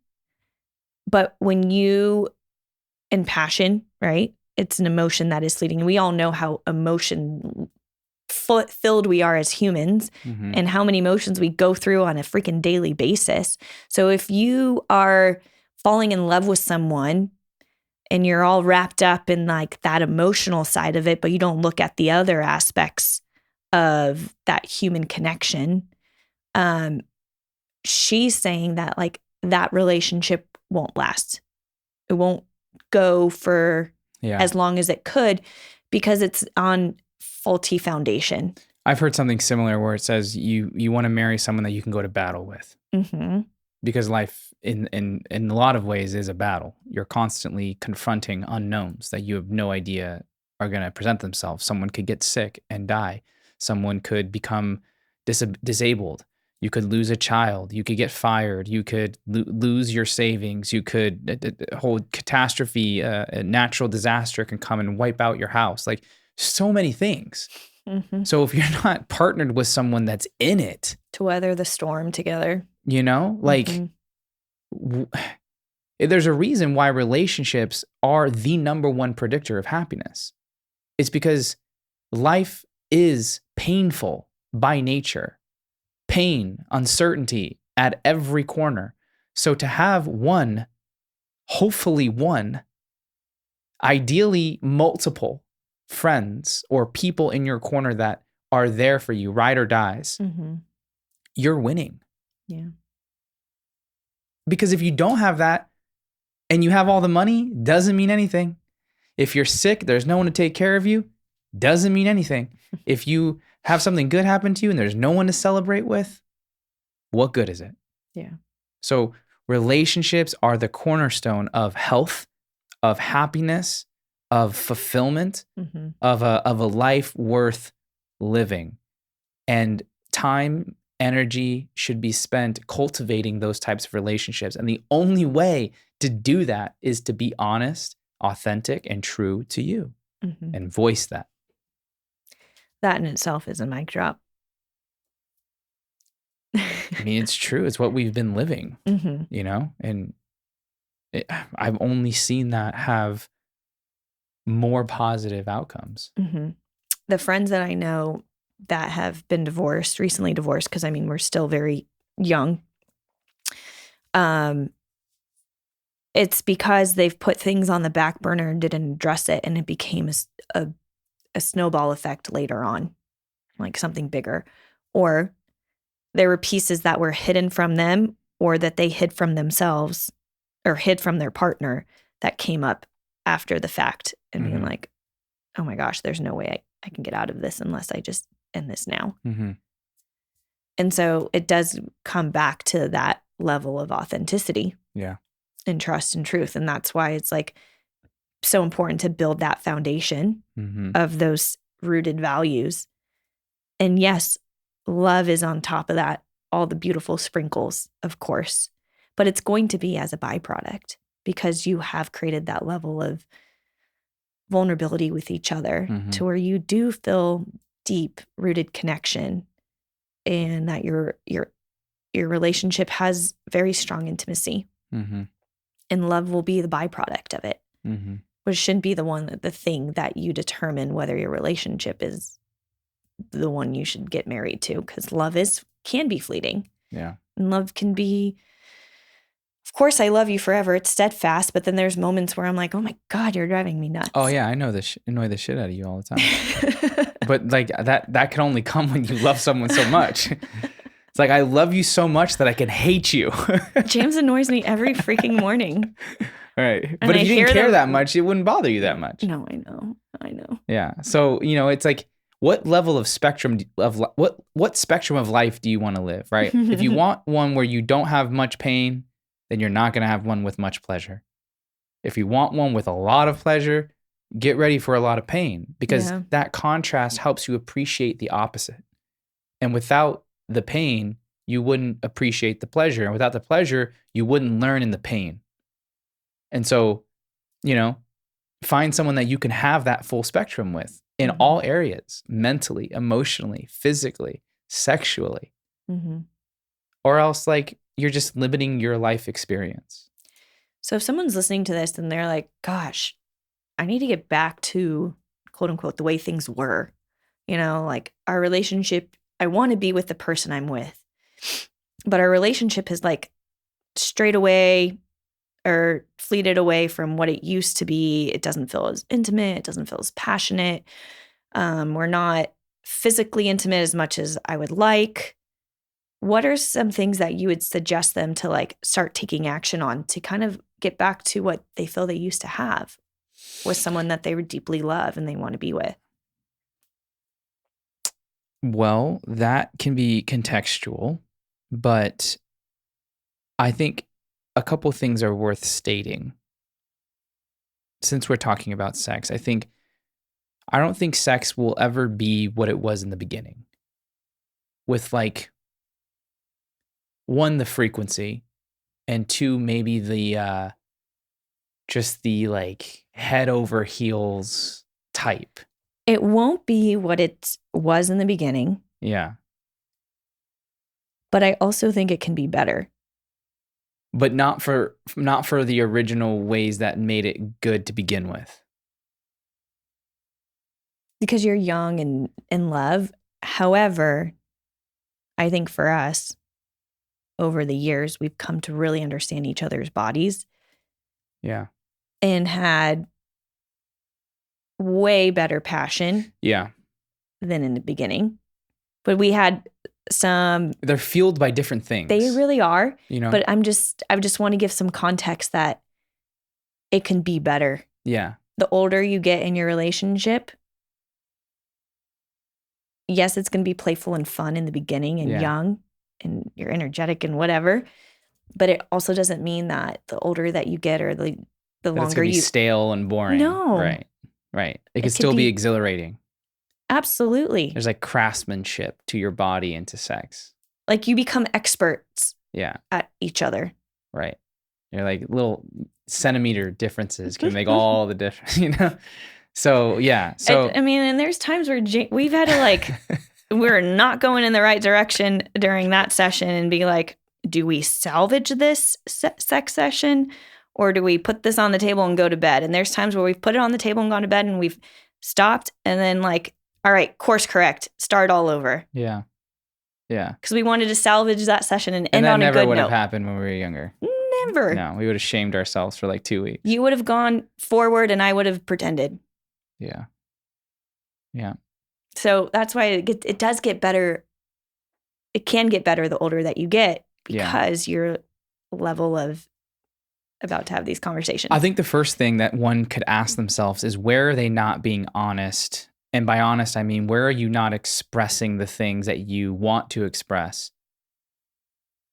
But and passion, right? It's an emotion that is fleeting. And we all know how filled we are as humans, and how many emotions we go through on a freaking daily basis. So if you are falling in love with someone and you're all wrapped up in like that emotional side of it, but you don't look at the other aspects of that human connection, she's saying that like that relationship won't last. It won't go for as long as it could because it's on faulty foundation. I've heard something similar where it says you want to marry someone that you can go to battle with. Mm-hmm. Because life in a lot of ways is a battle. You're constantly confronting unknowns that you have no idea are going to present themselves. Someone could get sick and die. Someone could become disabled. You could lose a child. You could get fired. You could lose your savings. You could a whole catastrophe, a natural disaster can come and wipe out your house. Like so many things. Mm-hmm. So if you're not partnered with someone that's in it to weather the storm together, like There's a reason why relationships are the number one predictor of happiness. It's because life is painful by nature. Pain, uncertainty at every corner. So to have one, hopefully one, ideally multiple friends or people in your corner that are there for you, ride or dies, you're winning. Yeah. Because if you don't have that and you have all the money, doesn't mean anything. If you're sick, there's no one to take care of you, doesn't mean anything. If you have something good happen to you and there's no one to celebrate with, what good is it? Yeah. So relationships are the cornerstone of health, of happiness, of fulfillment, of a life worth living. And time, energy should be spent cultivating those types of relationships. And the only way to do that is to be honest, authentic, and true to you and voice that. That in itself is a mic drop. I mean, it's true. It's what we've been living, you know? And I've only seen that have more positive outcomes. The friends that I know that have been recently divorced, because I mean, we're still very young. It's because they've put things on the back burner and didn't address it, and it became a snowball effect later on, like something bigger. Or there were pieces that were hidden from them, or that they hid from themselves or hid from their partner that came up after the fact, and being like, oh my gosh, there's no way I can get out of this unless I just end this now. And so it does come back to that level of authenticity. Yeah. And trust and truth. And that's why it's like so important to build that foundation of those rooted values. And yes, love is on top of that, all the beautiful sprinkles, of course, but it's going to be as a byproduct because you have created that level of vulnerability with each other to where you do feel deep rooted connection, and that your relationship has very strong intimacy. And love will be the byproduct of it, which shouldn't be the thing that you determine whether your relationship is the one you should get married to, because love can be fleeting. Yeah. And love can be, of course, I love you forever. It's steadfast, but then there's moments where I'm like, oh my God, you're driving me nuts. Oh yeah, I know this annoy the shit out of you all the time. But like that can only come when you love someone so much. It's like, I love you so much that I can hate you. James annoys me every freaking morning. Right. And but if I you hear didn't care them- that much, it wouldn't bother you that much. No, I know. Yeah. So, you know, it's like, what level of spectrum what spectrum of life do you want to live, right? If you want one where you don't have much pain, then you're not going to have one with much pleasure. If you want one with a lot of pleasure, get ready for a lot of pain, because that contrast helps you appreciate the opposite. And without the pain, you wouldn't appreciate the pleasure. And without the pleasure, you wouldn't learn in the pain. And so, you know, find someone that you can have that full spectrum with in all areas, mentally, emotionally, physically, sexually. Or else, like, you're just limiting your life experience. So if someone's listening to this and they're like, gosh, I need to get back to, quote unquote, the way things were, you know, like our relationship, I want to be with the person I'm with, but our relationship is like strayed away or fleeted away from what it used to be. It doesn't feel as intimate. It doesn't feel as passionate. We're not physically intimate as much as I would like. What are some things that you would suggest them to like start taking action on to kind of get back to what they feel they used to have with someone that they would deeply love and they want to be with? Well, that can be contextual, but I think a couple things are worth stating. Since we're talking about sex, I don't think sex will ever be what it was in the beginning. With like, one, the frequency, and two, maybe the just the like head over heels type. It won't be what it was in the beginning, Yeah. but I also think it can be better. but not for the original ways that made it good to begin with. Because you're young and in love. However, I think for us, over the years, we've come to really understand each other's bodies. Yeah. And had way better passion. Yeah. Than in the beginning. But we had some. They're fueled by different things. They really are. But I just want to give some context that it can be better. Yeah. The older you get in your relationship, yes, it's going to be playful and fun in the beginning and young and you're energetic and whatever. But it also doesn't mean that the older that you get or the longer it's gonna be stale and boring. No. Right. It could still be exhilarating. Absolutely. There's like craftsmanship to your body and to sex. Like you become experts. Yeah. At each other. Right. You're like little centimeter differences can make all the difference, So, yeah. So, I mean, and there's times where we've had to like, we're not going in the right direction during that session and be like, do we salvage this sex session or do we put this on the table and go to bed? And there's times where we've put it on the table and gone to bed and we've stopped and then like, all right, course correct, start all over. Yeah. Yeah. Because we wanted to salvage that session and end on a good note. And that never would have happened when we were younger. Never. No, we would have shamed ourselves for like 2 weeks. You would have gone forward and I would have pretended. Yeah. Yeah. So that's why it does get better. It can get better the older that you get because your level of about to have these conversations. I think the first thing that one could ask themselves is where are they not being honest? And by honest, I mean, where are you not expressing the things that you want to express?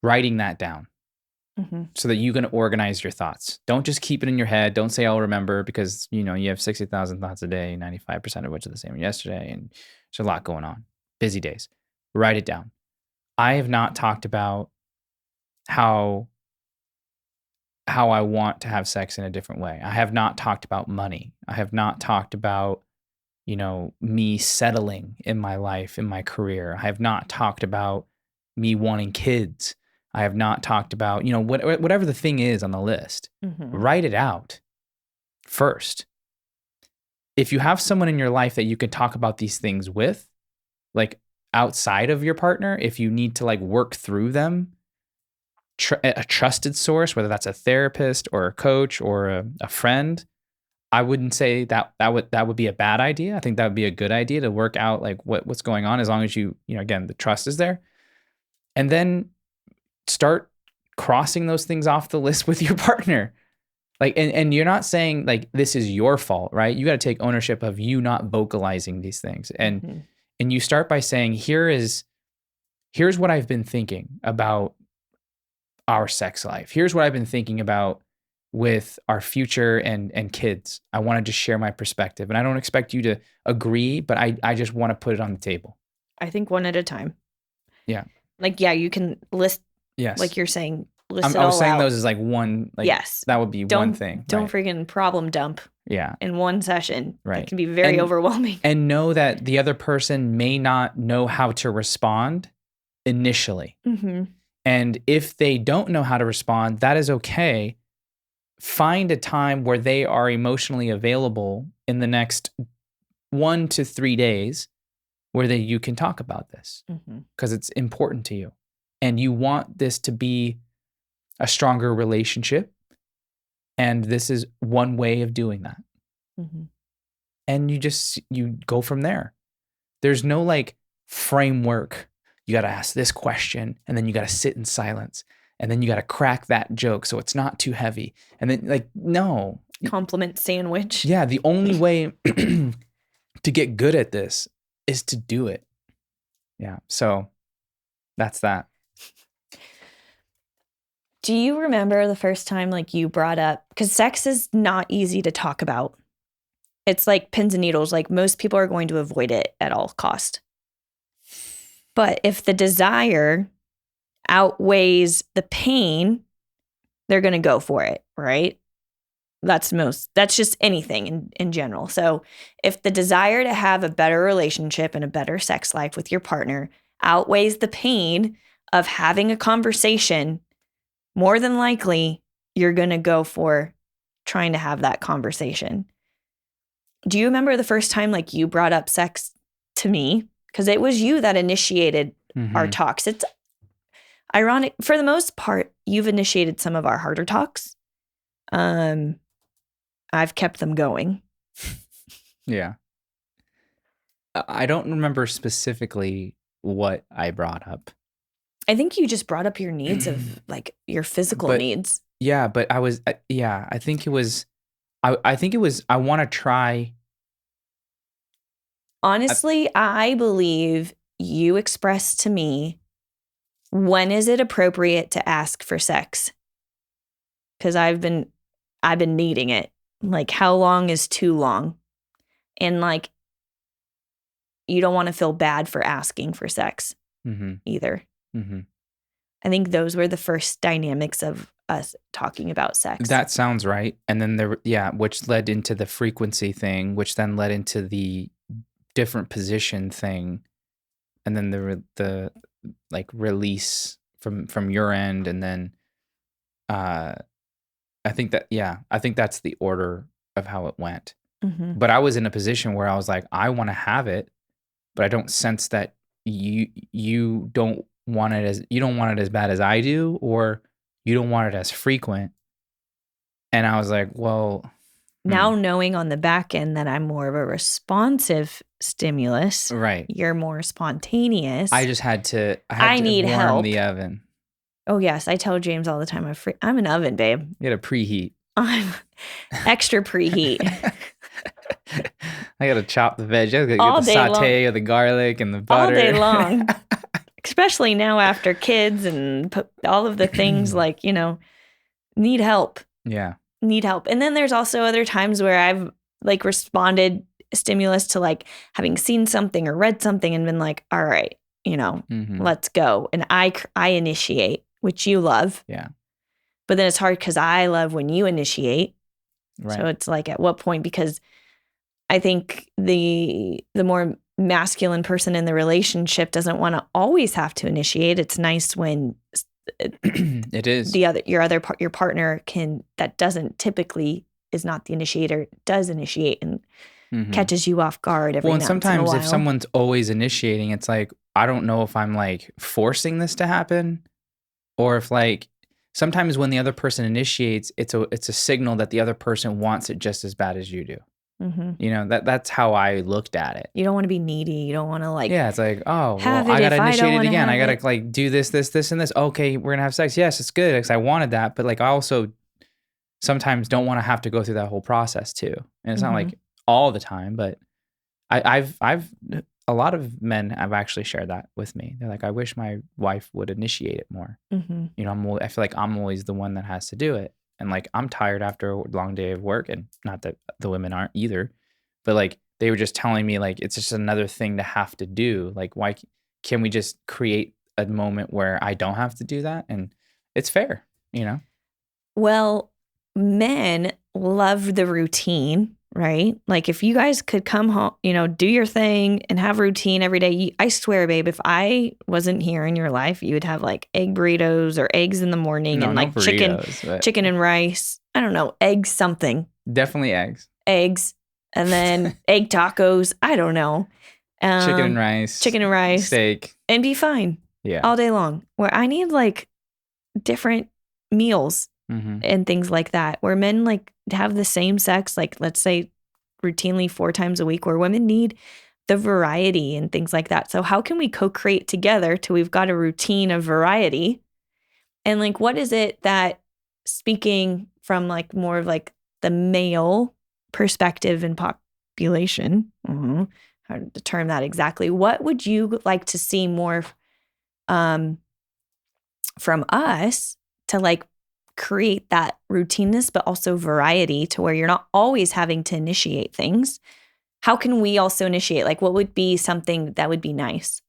Writing that down so that you can organize your thoughts. Don't just keep it in your head. Don't say, I'll remember because, you have 60,000 thoughts a day, 95% of which are the same as yesterday. And there's a lot going on. Busy days. Write it down. I have not talked about how I want to have sex in a different way. I have not talked about money. I have not talked about me settling in my life, in my career. I have not talked about me wanting kids. I have not talked about, whatever the thing is on the list. Write it out first. If you have someone in your life that you can talk about these things with, like outside of your partner, if you need to like work through them, a trusted source, whether that's a therapist or a coach or a friend, I wouldn't say that would be a bad idea. I think that would be a good idea to work out like what's going on as long as again, the trust is there. And then start crossing those things off the list with your partner. Like, and you're not saying like, this is your fault, right? You got to take ownership of you not vocalizing these things. And you start by saying, here's what I've been thinking about our sex life. Here's what I've been thinking about with our future and kids. I want to just share my perspective. And I don't expect you to agree, but I just want to put it on the table. I think one at a time. Yeah. Like, yeah, you can list, like you're saying, list it all out. I was saying those as like one, like, yes, that would be one thing. Don't freaking problem dump. Yeah. In one session. Right. It can be very overwhelming. And know that the other person may not know how to respond initially. And if they don't know how to respond, that is okay. Find a time where they are emotionally available in the next 1 to 3 days where you can talk about this because it's important to you. And you want this to be a stronger relationship. And this is one way of doing that. And you go from there. There's no like framework. You got to ask this question and then you got to sit in silence and then you got to crack that joke so it's not too heavy. And then like, no. Compliment sandwich. Yeah. The only way to get good at this is to do it. Yeah. So that's that. Do you remember the first time like you brought up, because sex is not easy to talk about. It's like pins and needles. Like most people are going to avoid it at all cost. But if the desire outweighs the pain, they're going to go for it, right? That's just anything in general. So if the desire to have a better relationship and a better sex life with your partner outweighs the pain of having a conversation more than likely you're going to go for trying to have that conversation. Do you remember the first time like you brought up sex to me? Because it was you that initiated our talks. It's ironic. For the most part, you've initiated some of our harder talks. I've kept them going. Yeah. I don't remember specifically what I brought up. I think you just brought up your needs of like your physical needs. Yeah, but I was, I think it was, I think it was, I want to try. Honestly, I believe you expressed to me, when is it appropriate to ask for sex? Because I've been needing it. Like, how long is too long? And like, you don't want to feel bad for asking for sex either. I think those were the first dynamics of us talking about sex. That sounds right. And then which led into the frequency thing, which then led into the different position thing, and then the like release from your end, and then I think that's the order of how it went. But I was in a position where I was like, I want to have it, but I don't sense that you don't want it as bad as I do, or you don't want it as frequent. And I was like, well, now knowing on the back end that I'm more of a responsive stimulus, right? You're more spontaneous. I just had to. I need warm help. The oven. Oh yes, I tell James all the time. I'm an oven, babe. You got to preheat. I'm extra preheat. I got to chop the veg. I got to get the saute of the garlic and the butter all day long. Especially now after kids and all of the things like, need help. Yeah. Need help. And then there's also other times where I've like responded stimulus to like having seen something or read something and been like, all right, let's go. And I initiate, which you love. Yeah. But then it's hard because I love when you initiate. Right. So it's like at what point, because I think the more masculine person in the relationship doesn't want to always have to initiate. It's nice when it is your partner that doesn't typically is not the initiator, does initiate and catches you off guard every and once sometimes in a while. If someone's always initiating, it's like, I don't know if I'm like forcing this to happen, or if like sometimes when the other person initiates, it's a signal that the other person wants it just as bad as you do. That's how I looked at it. You don't want to be needy. You don't want to like, it's like, oh, well, I got to initiate it again. I got to like do this, and this. Okay, we're going to have sex. Yes, it's good because I wanted that. But like, I also sometimes don't want to have to go through that whole process too. And it's not like all the time, but I've a lot of men have actually shared that with me. They're like, I wish my wife would initiate it more. I feel like I'm always the one that has to do it. And like, I'm tired after a long day of work, and not that the women aren't either, but like, they were just telling me like, it's just another thing to have to do. Like, why can we just create a moment where I don't have to do that? And it's fair, Well, men love the routine, right? Like if you guys could come home, do your thing and have routine every day. I swear, babe, if I wasn't here in your life, you would have like egg burritos or eggs in the morning and like burritos, chicken and rice. I don't know, eggs something. Definitely eggs. Eggs. And then egg tacos. I don't know. Chicken and rice. Steak. And be fine. Yeah. All day long. Where I need like different meals and things like that, where men like have the same sex, like let's say routinely 4 times a week, where women need the variety and things like that. So how can we co-create together till we've got a routine of variety? And like, what is it that, speaking from like more of like the male perspective and population, hard to term that exactly, what would you like to see more from us to like create that routineness, but also variety to where you're not always having to initiate things? How can we also initiate? Like, what would be something that would be nice?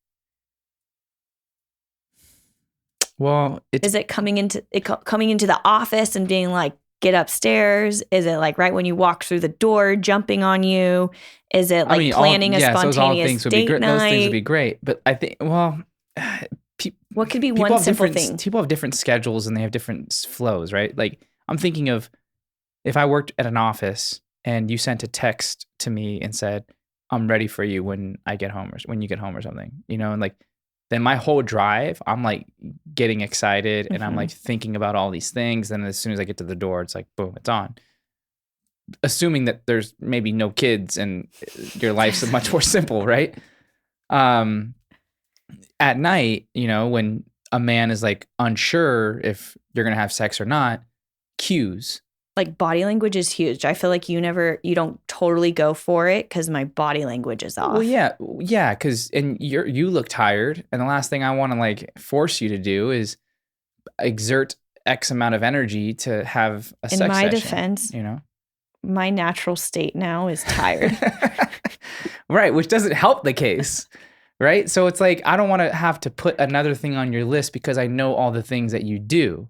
Well, is it coming into the office and being like, get upstairs? Is it like right when you walk through the door, jumping on you? Is it like planning a spontaneous date night? Those things would be great. But I think, What could be people one have simple different thing? people have different schedules and they have different flows, right? Like I'm thinking of if I worked at an office and you sent a text to me and said, "I'm ready for you when I get home or when you get home or something," and like then my whole drive, I'm like getting excited and I'm like thinking about all these things. And as soon as I get to the door, it's like boom, it's on. Assuming that there's maybe no kids and your life's much more simple, right? Um, at night, when a man is like unsure if you're gonna have sex or not, cues. Like body language is huge. I feel like you don't totally go for it because my body language is off. Well, yeah, because you look tired, and the last thing I want to like force you to do is exert X amount of energy to have a In sex my session. defense, my natural state now is tired. Right, which doesn't help the case. Right? So it's like I don't want to have to put another thing on your list because I know all the things that you do.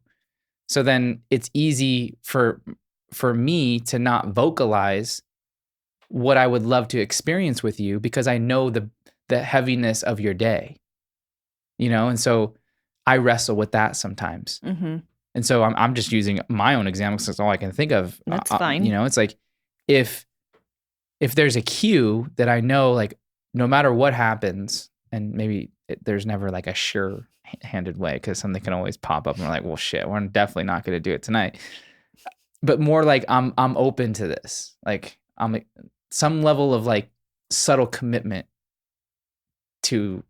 So then it's easy for me to not vocalize what I would love to experience with you because I know the heaviness of your day. And so I wrestle with that sometimes. And so I'm just using my own example because that's all I can think of. That's fine. It's like if there's a cue that I know, like no matter what happens, and maybe there's never like a sure-handed way because something can always pop up and we're like, well, shit, we're definitely not going to do it tonight. But more like I'm open to this. Like I'm some level of like subtle commitment to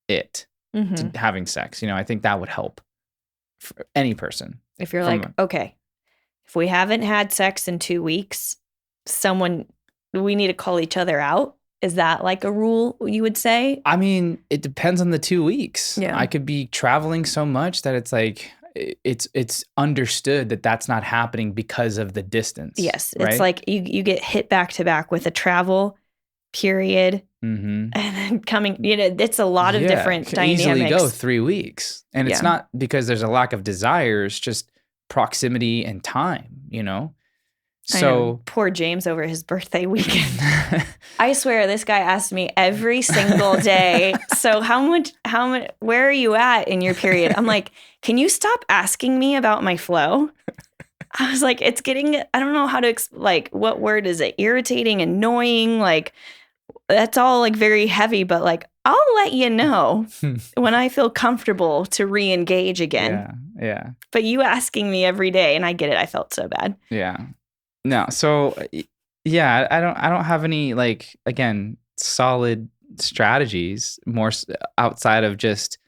it, to having sex. I think that would help for any person. If you're like, okay, if we haven't had sex in 2 weeks, we need to call each other out. Is that like a rule you would say? I mean, it depends on the 2 weeks. Yeah. I could be traveling so much that it's like, it's understood that that's not happening because of the distance. Yes. Right? It's like you get hit back to back with a travel period. And then coming, it's a lot of different dynamics. Easily go 3 weeks. And it's not because there's a lack of desire, it's just proximity and time, So poor James over his birthday weekend. I swear this guy asked me every single day, so how much, where are you at in your period? I'm like, can you stop asking me about my flow? I was like, it's getting, I don't know how to, like, what word is it? Irritating, annoying, like, that's all like very heavy, but like, I'll let you know when I feel comfortable to re-engage again. Yeah. But you asking me every day, and I get it. I felt so bad. Yeah. No. So yeah, I don't have any like, again, solid strategies more outside of just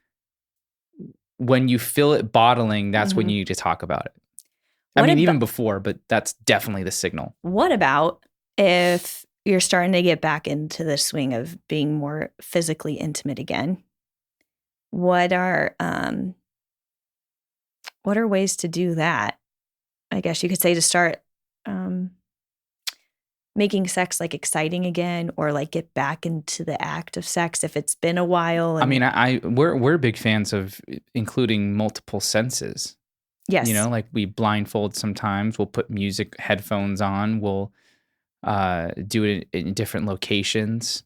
when you feel it bottling, that's when you need to talk about it. Even before, but that's definitely the signal. What about if you're starting to get back into the swing of being more physically intimate again? What are ways to do that? I guess you could say to start making sex like exciting again, or like get back into the act of sex if it's been a while. We're big fans of including multiple senses. Yes. Like we blindfold sometimes. We'll put music headphones on. We'll do it in different locations.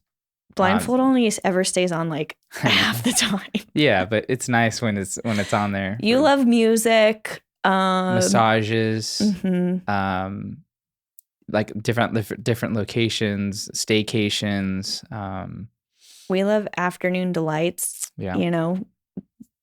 Blindfold only ever stays on like half the time. Yeah, but it's nice when it's on there. You love music, massages, like different locations, staycations. We love afternoon delights. Yeah.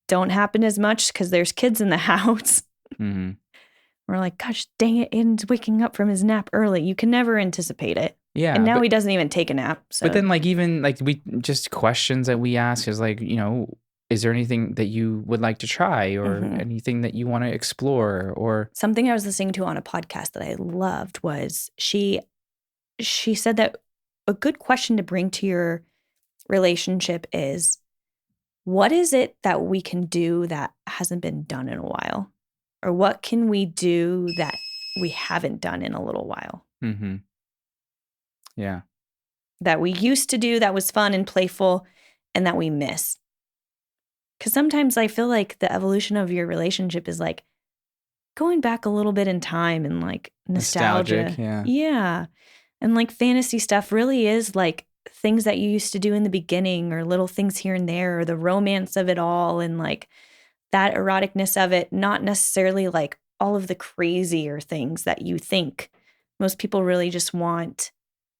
Don't happen as much because there's kids in the house. We're like, gosh, dang it, Aiden's waking up from his nap early. You can never anticipate it. Yeah. And now he doesn't even take a nap. So. But then like even like we just questions that we ask is like, is there anything that you would like to try or anything that you want to explore or something I was listening to on a podcast that I loved was she said that a good question to bring to your relationship is, what is it that we can do that hasn't been done in a while? Or what can we do that we haven't done in a little while? Yeah. That we used to do that was fun and playful and that we miss. Because sometimes I feel like the evolution of your relationship is like going back a little bit in time and like nostalgia. Nostalgic, yeah. Yeah. And like fantasy stuff really is like things that you used to do in the beginning, or little things here and there, or the romance of it all, and like that eroticness of it, not necessarily like all of the crazier things that you think. Most people really just want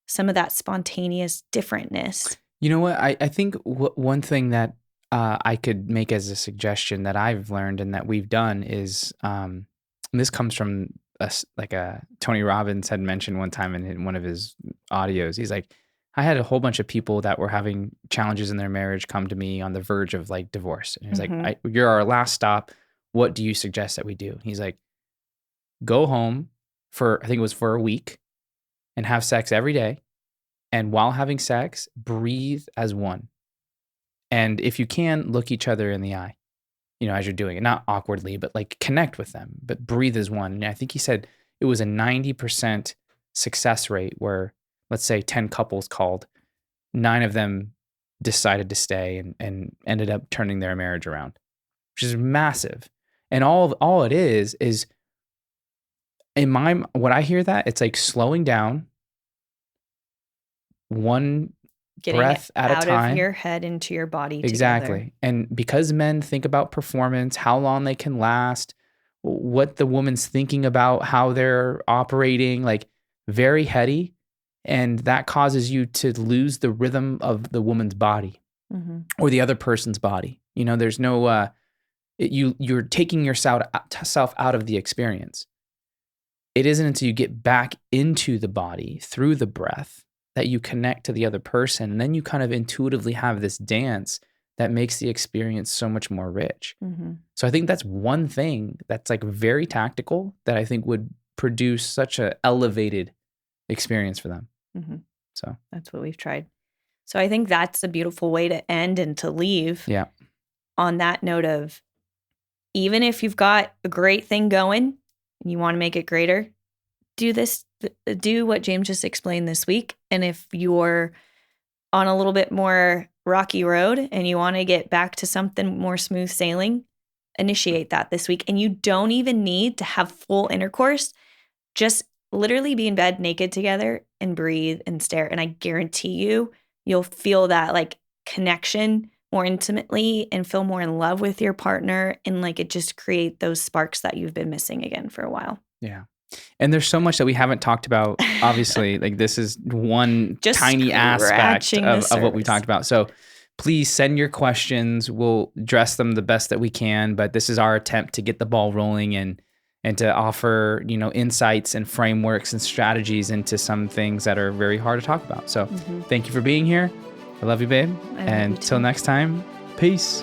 some of that spontaneous differentness. You know what? I think one thing that I could make as a suggestion that I've learned and that we've done is, and this comes from like a Tony Robbins had mentioned one time in one of his audios. He's like, I had a whole bunch of people that were having challenges in their marriage come to me on the verge of like divorce. And he's like, you're our last stop. What do you suggest that we do? He's like, go home for, I think it was for a week, and have sex every day. And while having sex, breathe as one. And if you can, look each other in the eye, as you're doing it, not awkwardly, but like connect with them, but breathe as one. And I think he said it was a 90% success rate where, let's say 10 couples called, 9 of them decided to stay and ended up turning their marriage around, which is massive. And all it is when I hear that, it's like slowing down, one getting breath at a time. Out of your head into your body Exactly. together. And because men think about performance, how long they can last, what the woman's thinking about, how they're operating, like very heady. And that causes you to lose the rhythm of the woman's body or the other person's body. There's no, you're taking yourself out of the experience. It isn't until you get back into the body through the breath that you connect to the other person. And then you kind of intuitively have this dance that makes the experience so much more rich. So I think that's one thing that's like very tactical that I think would produce such an elevated experience for them. So that's what we've tried. So I think that's a beautiful way to end and to leave. Yeah. On that note of, even if you've got a great thing going and you want to make it greater, do what James just explained this week. And if you're on a little bit more rocky road and you want to get back to something more smooth sailing, initiate that this week. And you don't even need to have full intercourse. Just literally be in bed naked together and breathe and stare. And I guarantee you'll feel that like connection more intimately and feel more in love with your partner. And like it just create those sparks that you've been missing again for a while. Yeah. And there's so much that we haven't talked about. Obviously, like this is one just tiny aspect of what we talked about. So please send your questions. We'll address them the best that we can. But this is our attempt to get the ball rolling and to offer, insights and frameworks and strategies into some things that are very hard to talk about. So thank you for being here. I love you, babe. And until next time, peace.